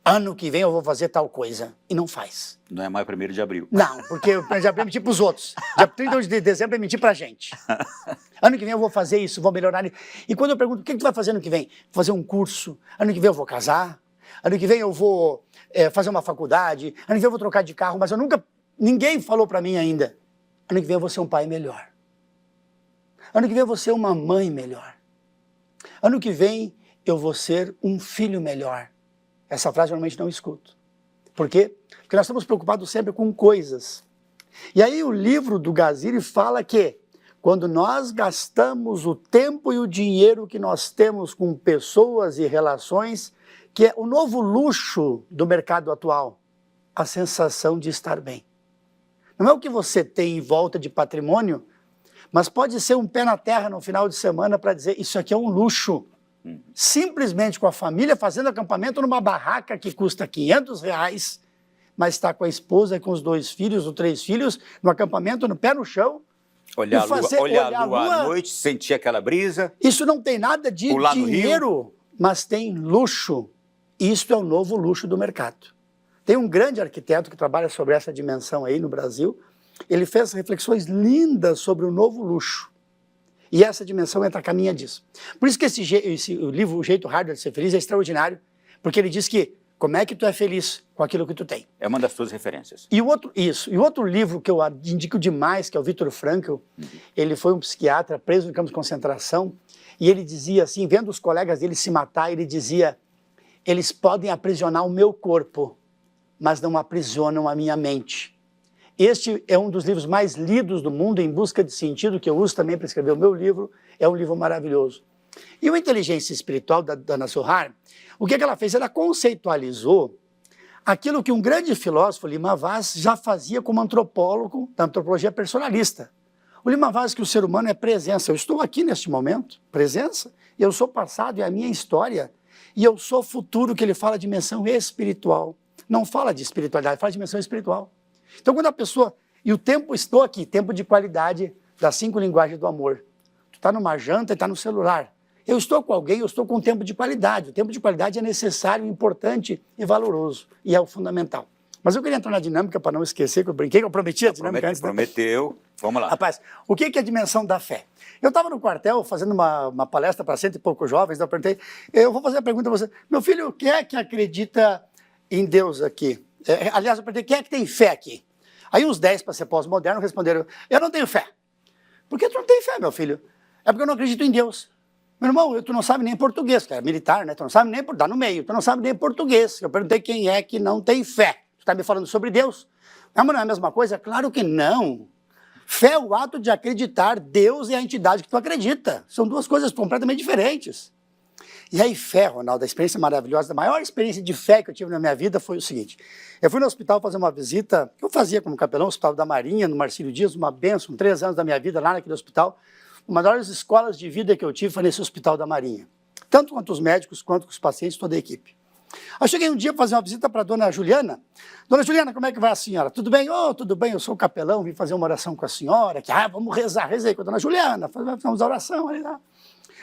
S2: Ano que vem eu vou fazer tal coisa. E não faz.
S1: Não é mais 1º de abril.
S2: Não, porque o 1º de abril é mentir para os outros. Dia 31 de dezembro é mentir para a gente. Ano que vem eu vou fazer isso, vou melhorar. E quando eu pergunto, o que tu vai fazer ano que vem? Vou fazer um curso. Ano que vem eu vou casar. Ano que vem eu vou fazer uma faculdade. Ano que vem eu vou trocar de carro. Mas ninguém falou para mim ainda. Ano que vem eu vou ser um pai melhor. Ano que vem eu vou ser uma mãe melhor. Ano que vem eu vou ser um filho melhor. Essa frase eu normalmente não escuto. Por quê? Porque nós estamos preocupados sempre com coisas. E aí o livro do Gaziri fala que quando nós gastamos o tempo e o dinheiro que nós temos com pessoas e relações, que é o novo luxo do mercado atual, a sensação de estar bem. Não é o que você tem em volta de patrimônio, mas pode ser um pé na terra no final de semana para dizer, isso aqui é um luxo. Simplesmente com a família fazendo acampamento numa barraca que custa R$500, mas está com a esposa e com os 2 filhos ou 3 filhos no acampamento, no pé no chão.
S1: Olhar a lua à noite, sentir aquela brisa.
S2: Isso não tem nada de dinheiro, mas tem luxo. Isso é o novo luxo do mercado. Tem um grande arquiteto que trabalha sobre essa dimensão aí no Brasil. Ele fez reflexões lindas sobre o novo luxo. E essa dimensão entra a caminho disso. Por isso que o livro O Jeito Harvard de Ser Feliz é extraordinário, porque ele diz que como é que tu é feliz com aquilo que tu tem.
S1: É uma das tuas referências.
S2: E o outro livro que eu indico demais, que é o Viktor Frankl, ele foi um psiquiatra preso em campos de concentração, e ele dizia assim, vendo os colegas dele se matar, ele dizia, eles podem aprisionar o meu corpo, mas não aprisionam a minha mente. Este é um dos livros mais lidos do mundo, Em Busca de Sentido, que eu uso também para escrever o meu livro. É um livro maravilhoso. E o Inteligência Espiritual, da Dana Zohar, o que ela fez? Ela conceitualizou aquilo que um grande filósofo, Lima Vaz, já fazia como antropólogo da antropologia personalista. O Lima Vaz que o ser humano é presença. Eu estou aqui neste momento, presença, eu sou passado, é a minha história, e eu sou futuro, que ele fala de dimensão espiritual. Não fala de espiritualidade, fala de dimensão espiritual. Então, quando a pessoa... E o tempo, estou aqui, tempo de qualidade das 5 linguagens do amor. Tu está numa janta e está no celular. Eu estou com alguém, eu estou com tempo de qualidade. O tempo de qualidade é necessário, importante e valoroso. E é o fundamental. Mas eu queria entrar na dinâmica para não esquecer, que eu brinquei, que eu prometi a dinâmica antes.
S1: Prometeu. Vamos lá.
S2: Rapaz, o que é a dimensão da fé? Eu estava no quartel fazendo uma palestra para 100 e poucos jovens, eu perguntei, eu vou fazer a pergunta a você, meu filho, quem é que acredita em Deus aqui? Aliás, eu perguntei, quem é que tem fé aqui? Aí uns 10 para ser pós-moderno responderam, eu não tenho fé. Por que tu não tem fé, meu filho? É porque eu não acredito em Deus. Meu irmão, tu não sabe nem português, que é militar, né? Tu não sabe nem, dá no meio, tu não sabe nem português. Eu perguntei quem é que não tem fé. Tu está me falando sobre Deus? Não, mas não é a mesma coisa? Claro que não. Fé é o ato de acreditar, Deus é a entidade que tu acredita. São duas coisas completamente diferentes. E aí fé, Ronaldo, a experiência maravilhosa, a maior experiência de fé que eu tive na minha vida foi o seguinte. Eu fui no hospital fazer uma visita, que eu fazia como capelão, no Hospital da Marinha, no Marcílio Dias, uma bênção, 3 anos da minha vida lá naquele hospital. Uma das maiores escolas de vida que eu tive foi nesse Hospital da Marinha. Tanto quanto os médicos, quanto os pacientes, toda a equipe. Eu cheguei um dia para fazer uma visita para a dona Juliana. Dona Juliana, como é que vai a senhora? Tudo bem? Oh, tudo bem, eu sou o capelão, vim fazer uma oração com a senhora. Vamos rezar, rezei com a dona Juliana, fazemos a oração ali lá.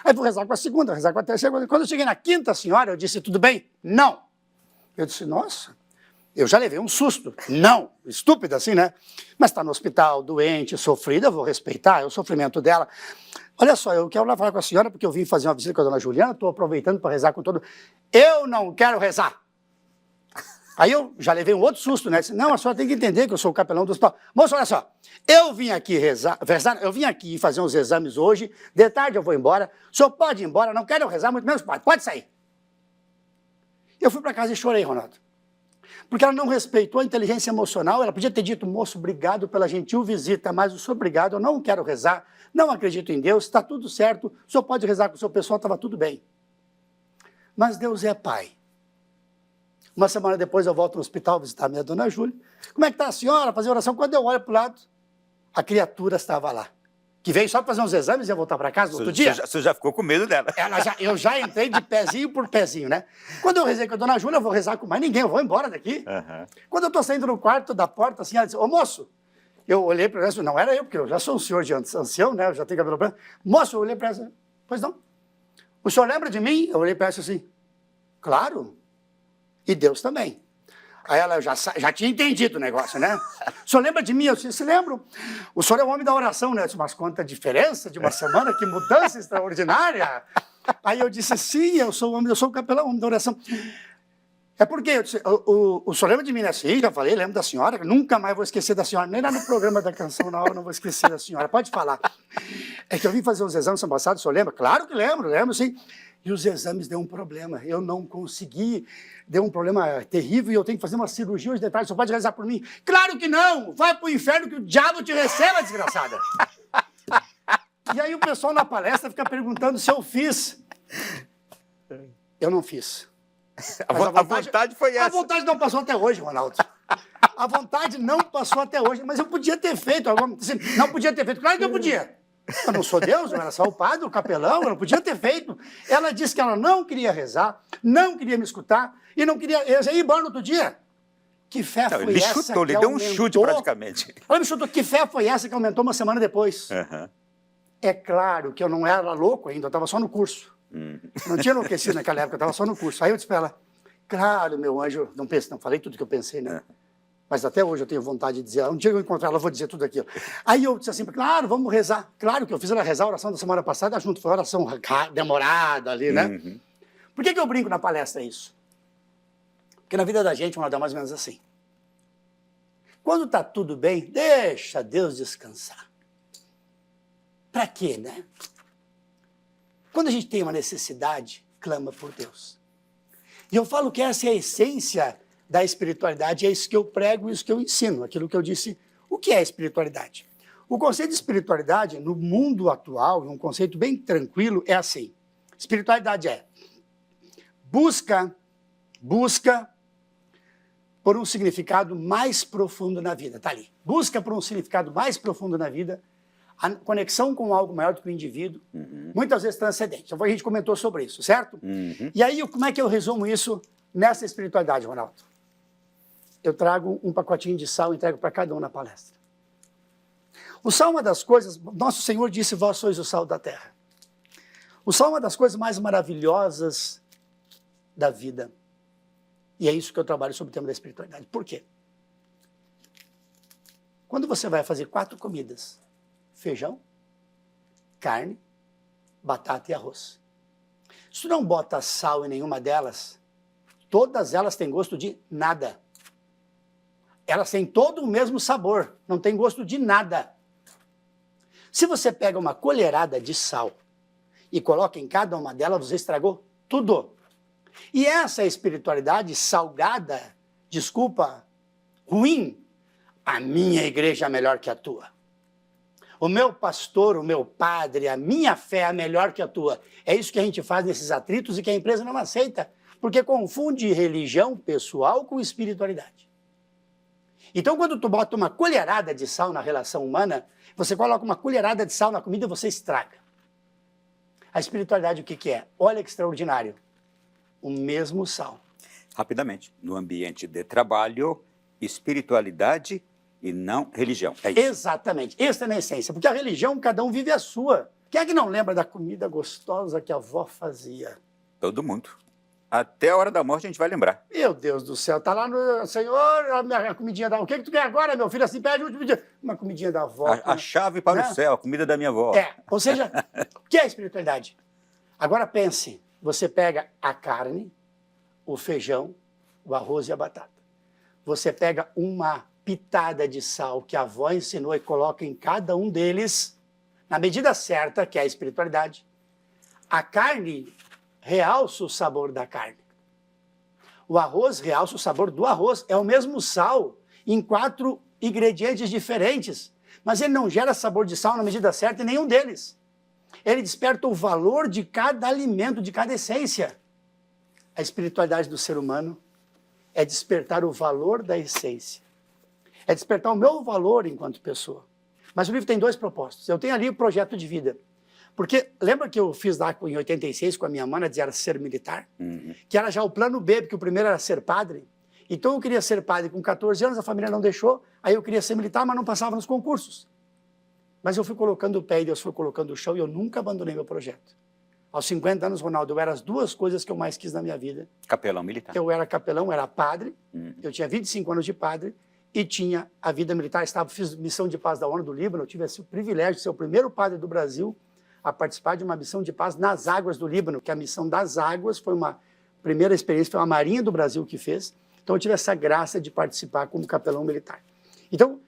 S2: Aí vou rezar com a segunda, rezar com a terceira. Quando eu cheguei na 5ª senhora, eu disse, tudo bem? Não. Eu disse, nossa, eu já levei um susto. Não, estúpida assim, né? Mas está no hospital, doente, sofrida, eu vou respeitar, é o sofrimento dela. Olha só, eu quero lá falar com a senhora, porque eu vim fazer uma visita com a dona Juliana, estou aproveitando para rezar com todo... Eu não quero rezar. Aí eu já levei um outro susto, né? Disse, não, a senhora tem que entender que eu sou o capelão do hospital. Moço, olha só, eu vim aqui rezar, eu vim aqui fazer uns exames hoje, de tarde eu vou embora, o senhor pode ir embora, não quero rezar, muito menos pode sair. Eu fui para casa e chorei, Ronaldo. Porque ela não respeitou a inteligência emocional, ela podia ter dito, moço, obrigado pela gentil visita, mas o senhor obrigado, eu não quero rezar, não acredito em Deus, está tudo certo, o senhor pode rezar com o seu pessoal, estava tudo bem. Mas Deus é pai. Uma semana depois eu volto no hospital visitar a minha dona Júlia. Como é que está a senhora? Fazer oração. Quando eu olho para o lado, a criatura estava lá. Que veio só para fazer uns exames e ia voltar para casa no outro dia.
S1: Você já ficou com medo dela.
S2: Eu já entrei de pezinho por pezinho, né? Quando eu rezei com a dona Júlia, eu vou rezar com mais ninguém, eu vou embora daqui. Uhum. Quando eu estou saindo no quarto da porta, assim, ela disse, ô moço, eu olhei para ela, não era eu, porque eu já sou um senhor de ancião, né? Eu já tenho cabelo branco. Moço, eu olhei para ela, pois não. O senhor lembra de mim? Eu olhei para ela assim, claro. E Deus também. Aí ela já tinha entendido o negócio, né? O senhor lembra de mim? Eu disse, lembro. O senhor é o homem da oração, né? Eu disse, mas quanta diferença de uma semana, que mudança extraordinária. Aí eu disse, sim, eu sou o capelão, homem da oração. É porque eu disse, o senhor lembra de mim, né? Sim, já falei, lembro da senhora, nunca mais vou esquecer da senhora, nem lá no programa da Canção na Hora não vou esquecer da senhora, pode falar. É que eu vim fazer uns exames no ano passado, o senhor lembra? Claro que lembro sim. E os exames deu um problema, eu não consegui, deu um problema terrível e eu tenho que fazer uma cirurgia hoje de tarde, só pode rezar por mim? Claro que não, vai pro inferno que o diabo te receba, desgraçada. E aí o pessoal na palestra fica perguntando se eu fiz. Eu não fiz.
S1: A vontade foi essa.
S2: A vontade não passou até hoje, Ronaldo. A vontade não passou até hoje, mas eu podia ter feito. Não podia ter feito, claro que eu podia. Eu não sou Deus, eu era só o padre, o capelão, eu não podia ter feito. Ela disse que ela não queria rezar, não queria me escutar e não queria... Eu ia embora no outro dia. Que fé foi
S1: ele
S2: essa
S1: chutou,
S2: que
S1: ele deu
S2: aumentou...
S1: um chute praticamente.
S2: Ela me chutou. Que fé foi essa que aumentou uma semana depois? Uhum. É claro que eu não era louco ainda, eu estava só no curso. Não tinha enlouquecido naquela época, eu estava só no curso. Aí eu disse para ela, claro, meu anjo, não falei tudo que eu pensei, né? Mas até hoje eu tenho vontade de dizer, um dia que eu encontrar ela, eu vou dizer tudo aquilo. Aí eu disse assim, claro, vamos rezar. Claro que eu fiz ela rezar a oração da semana passada, junto, foi uma oração demorada ali, né? Uhum. Por que eu brinco na palestra isso? Porque na vida da gente, uma dá mais ou menos assim. Quando está tudo bem, deixa Deus descansar. Para quê, né? Quando a gente tem uma necessidade, clama por Deus. E eu falo que essa é a essência da espiritualidade, é isso que eu prego, isso que eu ensino, aquilo que eu disse. O que é espiritualidade? O conceito de espiritualidade, no mundo atual, um conceito bem tranquilo, é assim. Espiritualidade é busca por um significado mais profundo na vida, tá ali. Busca por um significado mais profundo na vida, a conexão com algo maior do que o indivíduo, muitas vezes transcendente. Então, a gente comentou sobre isso, certo? E aí, como é que eu resumo isso nessa espiritualidade, Ronaldo? Eu trago um pacotinho de sal e entrego para cada um na palestra. O sal é uma das coisas, nosso Senhor disse, vós sois o sal da terra. O sal é uma das coisas mais maravilhosas da vida. E é isso que eu trabalho sobre o tema da espiritualidade. Por quê? Quando você vai fazer 4 comidas, feijão, carne, batata e arroz. Se tu não bota sal em nenhuma delas, todas elas têm gosto de nada. Elas têm todo o mesmo sabor, não tem gosto de nada. Se você pega uma colherada de sal e coloca em cada uma delas, você estragou tudo. E essa espiritualidade salgada, desculpa, ruim, a minha igreja é melhor que a tua. O meu pastor, o meu padre, a minha fé é melhor que a tua. É isso que a gente faz nesses atritos e que a empresa não aceita, porque confunde religião pessoal com espiritualidade. Então, quando tu bota uma colherada de sal na relação humana, você coloca uma colherada de sal na comida e você estraga. A espiritualidade o que é? Olha que extraordinário. O mesmo sal.
S1: Rapidamente, no ambiente de trabalho, espiritualidade e não religião. É isso.
S2: Exatamente. Essa é na essência. Porque a religião, cada um vive a sua. Quem é que não lembra da comida gostosa que a avó fazia?
S1: Todo mundo. Até a hora da morte a gente vai lembrar.
S2: Meu Deus do céu, tá lá no Senhor, a minha comidinha da avó. O que tu quer agora, meu filho? Assim, pede uma comidinha da avó.
S1: A chave para
S2: né?
S1: o céu, a comida da minha avó.
S2: Ou seja, o que é espiritualidade? Agora pense, você pega a carne, o feijão, o arroz e a batata. Você pega uma pitada de sal que a avó ensinou e coloca em cada um deles, na medida certa, que é a espiritualidade. A carne realça o sabor da carne. O arroz realça o sabor do arroz. É o mesmo sal em 4 ingredientes diferentes, mas ele não gera sabor de sal na medida certa em nenhum deles. Ele desperta o valor de cada alimento, de cada essência. A espiritualidade do ser humano é despertar o valor da essência. É despertar o meu valor enquanto pessoa. Mas o livro tem 2 propósitos. Eu tenho ali o projeto de vida. Porque lembra que eu fiz lá em 86 com a minha mana, dizia era ser militar? Que era já o plano B, porque o primeiro era ser padre. Então eu queria ser padre com 14 anos, a família não deixou. Aí eu queria ser militar, mas não passava nos concursos. Mas eu fui colocando o pé e Deus foi colocando o chão e eu nunca abandonei meu projeto. Aos 50 anos, Ronaldo, eu era as 2 coisas que eu mais quis na minha vida.
S1: Capelão militar.
S2: Eu era capelão, era padre, eu tinha 25 anos de padre e tinha a vida militar. Fiz missão de paz da ONU do Líbano, eu tive o privilégio de ser o primeiro padre do Brasil a participar de uma missão de paz nas águas do Líbano, que a missão das águas foi uma primeira experiência, foi a Marinha do Brasil que fez. Então eu tive essa graça de participar como capelão militar. Então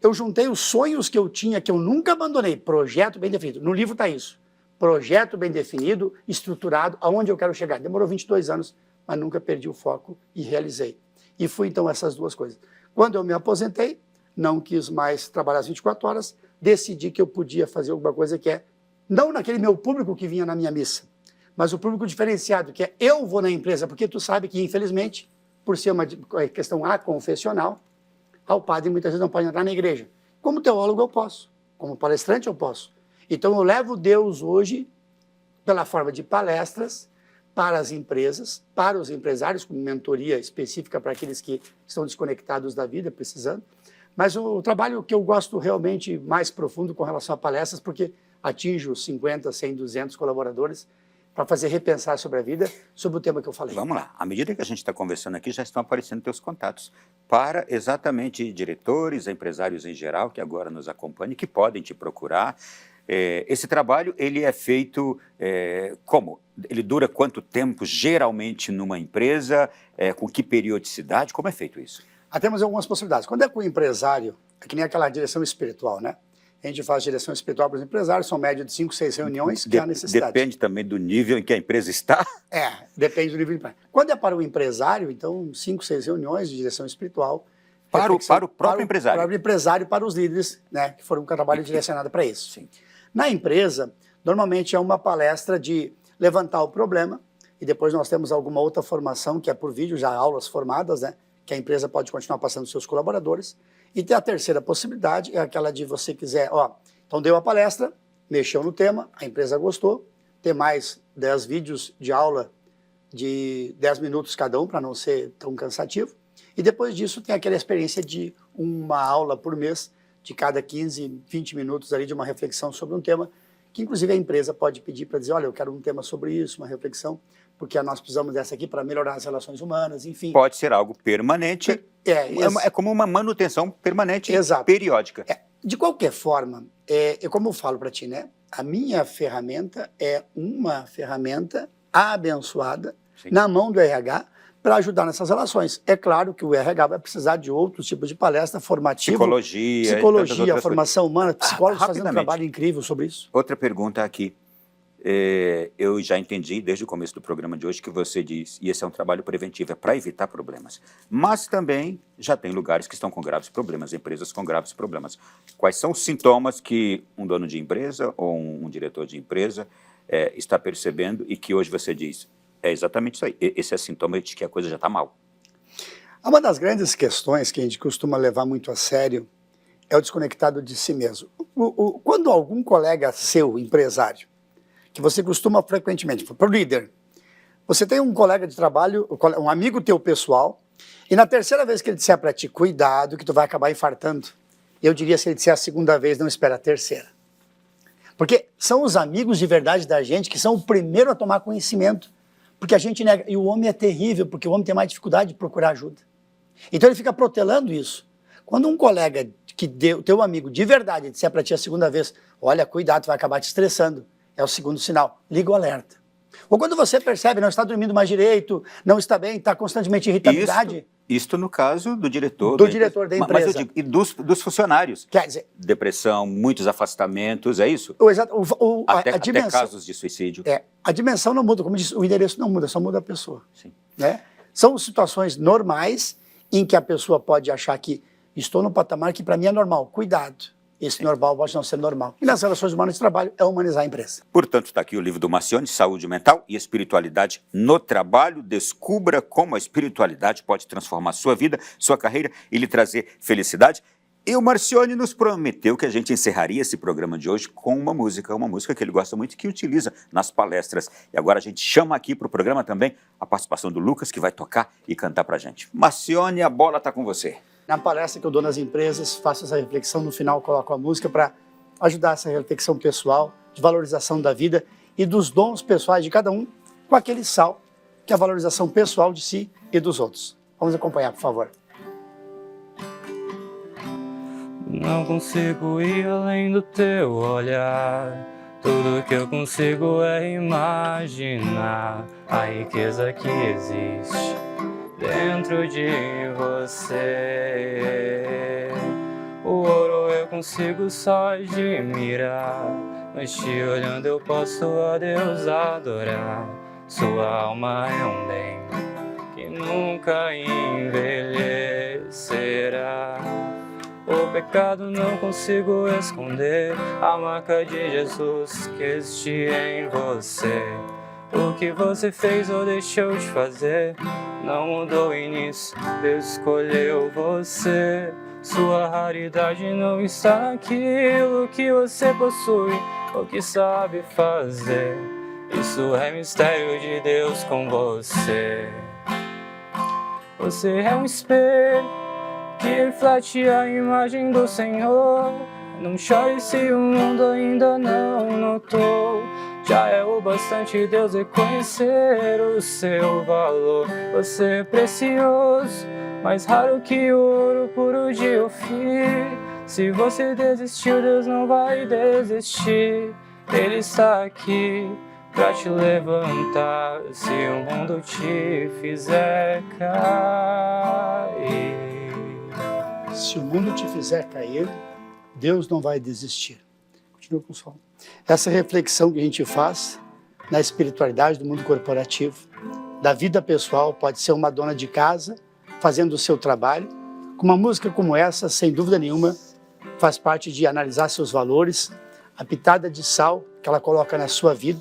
S2: eu juntei os sonhos que eu tinha, que eu nunca abandonei, projeto bem definido. No livro está isso, projeto bem definido, estruturado, aonde eu quero chegar. Demorou 22 anos, mas nunca perdi o foco e realizei. E fui então essas 2 coisas. Quando eu me aposentei, não quis mais trabalhar as 24 horas, decidi que eu podia fazer alguma coisa que é não naquele meu público que vinha na minha missa, mas o público diferenciado, que é eu vou na empresa, porque tu sabe que, infelizmente, por ser uma questão aconfessional, o padre muitas vezes não pode entrar na igreja. Como teólogo eu posso, como palestrante eu posso. Então eu levo Deus hoje, pela forma de palestras, para as empresas, para os empresários, com mentoria específica para aqueles que estão desconectados da vida, precisando. Mas o trabalho que eu gosto realmente mais profundo com relação a palestras, porque atinjo 50, 100, 200 colaboradores para fazer repensar sobre a vida, sobre o tema que eu falei.
S1: Vamos lá. À medida que a gente está conversando aqui, já estão aparecendo teus contatos para exatamente diretores, empresários em geral, que agora nos acompanham, que podem te procurar. Esse trabalho, ele é feito como? Ele dura quanto tempo, geralmente, numa empresa? Com que periodicidade? Como é feito isso?
S2: Temos algumas possibilidades. Quando é com o empresário, é que nem aquela direção espiritual, né? A gente faz direção espiritual para os empresários, são média de 5, 6 reuniões, que é a necessidade.
S1: Depende também do nível em que a empresa está?
S2: Depende do nível de empresa. Quando é para o empresário, então 5, 6 reuniões de direção espiritual.
S1: Para o próprio empresário?
S2: Para o empresário e para os líderes, né, que foram um trabalho direcionado para isso.
S1: Sim.
S2: Na empresa, normalmente é uma palestra de levantar o problema, e depois nós temos alguma outra formação, que é por vídeo, já aulas formadas, né, que a empresa pode continuar passando aos seus colaboradores. E tem a terceira possibilidade, é aquela de você quiser, então deu a palestra, mexeu no tema, a empresa gostou, ter mais 10 vídeos de aula de 10 minutos cada um, para não ser tão cansativo. E depois disso tem aquela experiência de uma aula por mês, de cada 15, 20 minutos ali de uma reflexão sobre um tema, que inclusive a empresa pode pedir para dizer, olha, eu quero um tema sobre isso, uma reflexão, porque nós precisamos dessa aqui para melhorar as relações humanas, enfim.
S1: Pode ser algo permanente, é como uma manutenção permanente,
S2: exato,
S1: periódica.
S2: De qualquer forma, como eu falo para ti, né? A minha ferramenta é uma ferramenta abençoada, sim, na mão do RH, para ajudar nessas relações. É claro que o RH vai precisar de outros tipos de palestra formativa. Psicologia, formação humana, psicólogos fazendo um trabalho incrível sobre isso.
S1: Outra pergunta aqui. Eu já entendi desde o começo do programa de hoje que você diz, e esse é um trabalho preventivo, é para evitar problemas. Mas também já tem lugares que estão com graves problemas, empresas com graves problemas. Quais são os sintomas que um dono de empresa ou um diretor de empresa está percebendo e que hoje você diz, é exatamente isso aí, esse é sintoma de que a coisa já está mal?
S2: Uma das grandes questões que a gente costuma levar muito a sério é o desconectado de si mesmo. Quando algum colega seu, empresário, que você costuma frequentemente, para o líder, você tem um colega de trabalho, um amigo teu pessoal, e na terceira vez que ele disser para ti, cuidado que tu vai acabar infartando, eu diria, se ele disser a segunda vez, não espera a terceira. Porque são os amigos de verdade da gente que são o primeiro a tomar conhecimento, porque a gente nega, e o homem é terrível, porque o homem tem mais dificuldade de procurar ajuda. Então ele fica protelando isso. Quando um colega, teu amigo de verdade, disser para ti a segunda vez, olha, cuidado, tu vai acabar te estressando, é o segundo sinal, liga o alerta. Ou quando você percebe, não está dormindo mais direito, não está bem, está constantemente irritabilidade.
S1: Isto no caso do diretor.
S2: Do diretor da empresa.
S1: Mas eu digo, e dos funcionários.
S2: Quer dizer...
S1: Depressão, muitos afastamentos, é isso?
S2: A dimensão,
S1: até casos de suicídio.
S2: A dimensão não muda, como disse, o endereço não muda, só muda a pessoa.
S1: Sim.
S2: Né? São situações normais em que a pessoa pode achar que estou no patamar que para mim é normal. Cuidado. Esse normal pode não ser normal. E nas relações humanas de trabalho é humanizar a empresa.
S1: Portanto, está aqui o livro do Marcione, Saúde Mental e Espiritualidade no Trabalho. Descubra como a espiritualidade pode transformar sua vida, sua carreira e lhe trazer felicidade. E o Marcione nos prometeu que a gente encerraria esse programa de hoje com uma música que ele gosta muito e que utiliza nas palestras. E agora a gente chama aqui para o programa também a participação do Lucas, que vai tocar e cantar para a gente. Marcione, a bola está com você.
S2: Na palestra que eu dou nas empresas, faço essa reflexão, no final coloco a música para ajudar essa reflexão pessoal, de valorização da vida e dos dons pessoais de cada um, com aquele sal, que é a valorização pessoal de si e dos outros. Vamos acompanhar, por favor.
S6: Não consigo ir além do teu olhar, tudo que eu consigo é imaginar a riqueza que existe dentro de você. O ouro eu consigo só admirar, mas te olhando eu posso a Deus adorar. Sua alma é um bem que nunca envelhecerá. O pecado não consigo esconder, a marca de Jesus que existe em você. O que você fez ou deixou de fazer não mudou e nisso Deus escolheu você. Sua raridade não está naquilo que você possui ou que sabe fazer. Isso é mistério de Deus com você. Você é um espelho que reflete a imagem do Senhor. Não chore se o mundo ainda não notou. Já é o bastante Deus reconhecer o seu valor. Você é precioso, mais raro que o ouro puro de Ofir. Se você desistiu, Deus não vai desistir. Ele está aqui pra te levantar se o mundo te fizer cair.
S2: Se o mundo te fizer cair, Deus não vai desistir. Continua com o som. Essa reflexão que a gente faz na espiritualidade do mundo corporativo, da vida pessoal, pode ser uma dona de casa fazendo o seu trabalho. Com uma música como essa, sem dúvida nenhuma, faz parte de analisar seus valores, a pitada de sal que ela coloca na sua vida,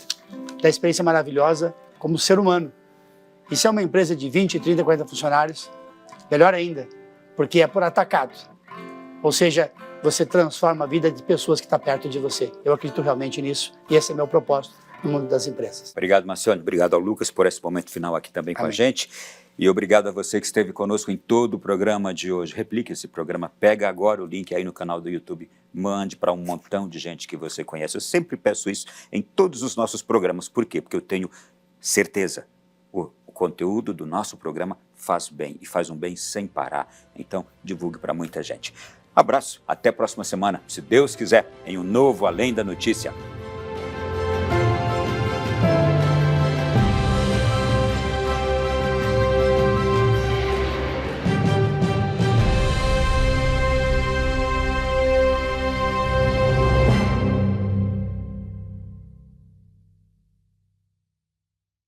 S2: da experiência maravilhosa como ser humano. E se é uma empresa de 20, 30, 40 funcionários, melhor ainda, porque é por atacado. Ou seja, você transforma a vida de pessoas que estão perto de você. Eu acredito realmente nisso e esse é meu propósito no mundo das empresas.
S1: Obrigado, Marcione. Obrigado ao Lucas por esse momento final aqui também com a gente. E obrigado a você que esteve conosco em todo o programa de hoje. Replique esse programa, pega agora o link aí no canal do YouTube, mande para um montão de gente que você conhece. Eu sempre peço isso em todos os nossos programas. Por quê? Porque eu tenho certeza, o conteúdo do nosso programa faz bem e faz um bem sem parar. Então, divulgue para muita gente. Abraço, até a próxima semana, se Deus quiser, em um novo Além da Notícia.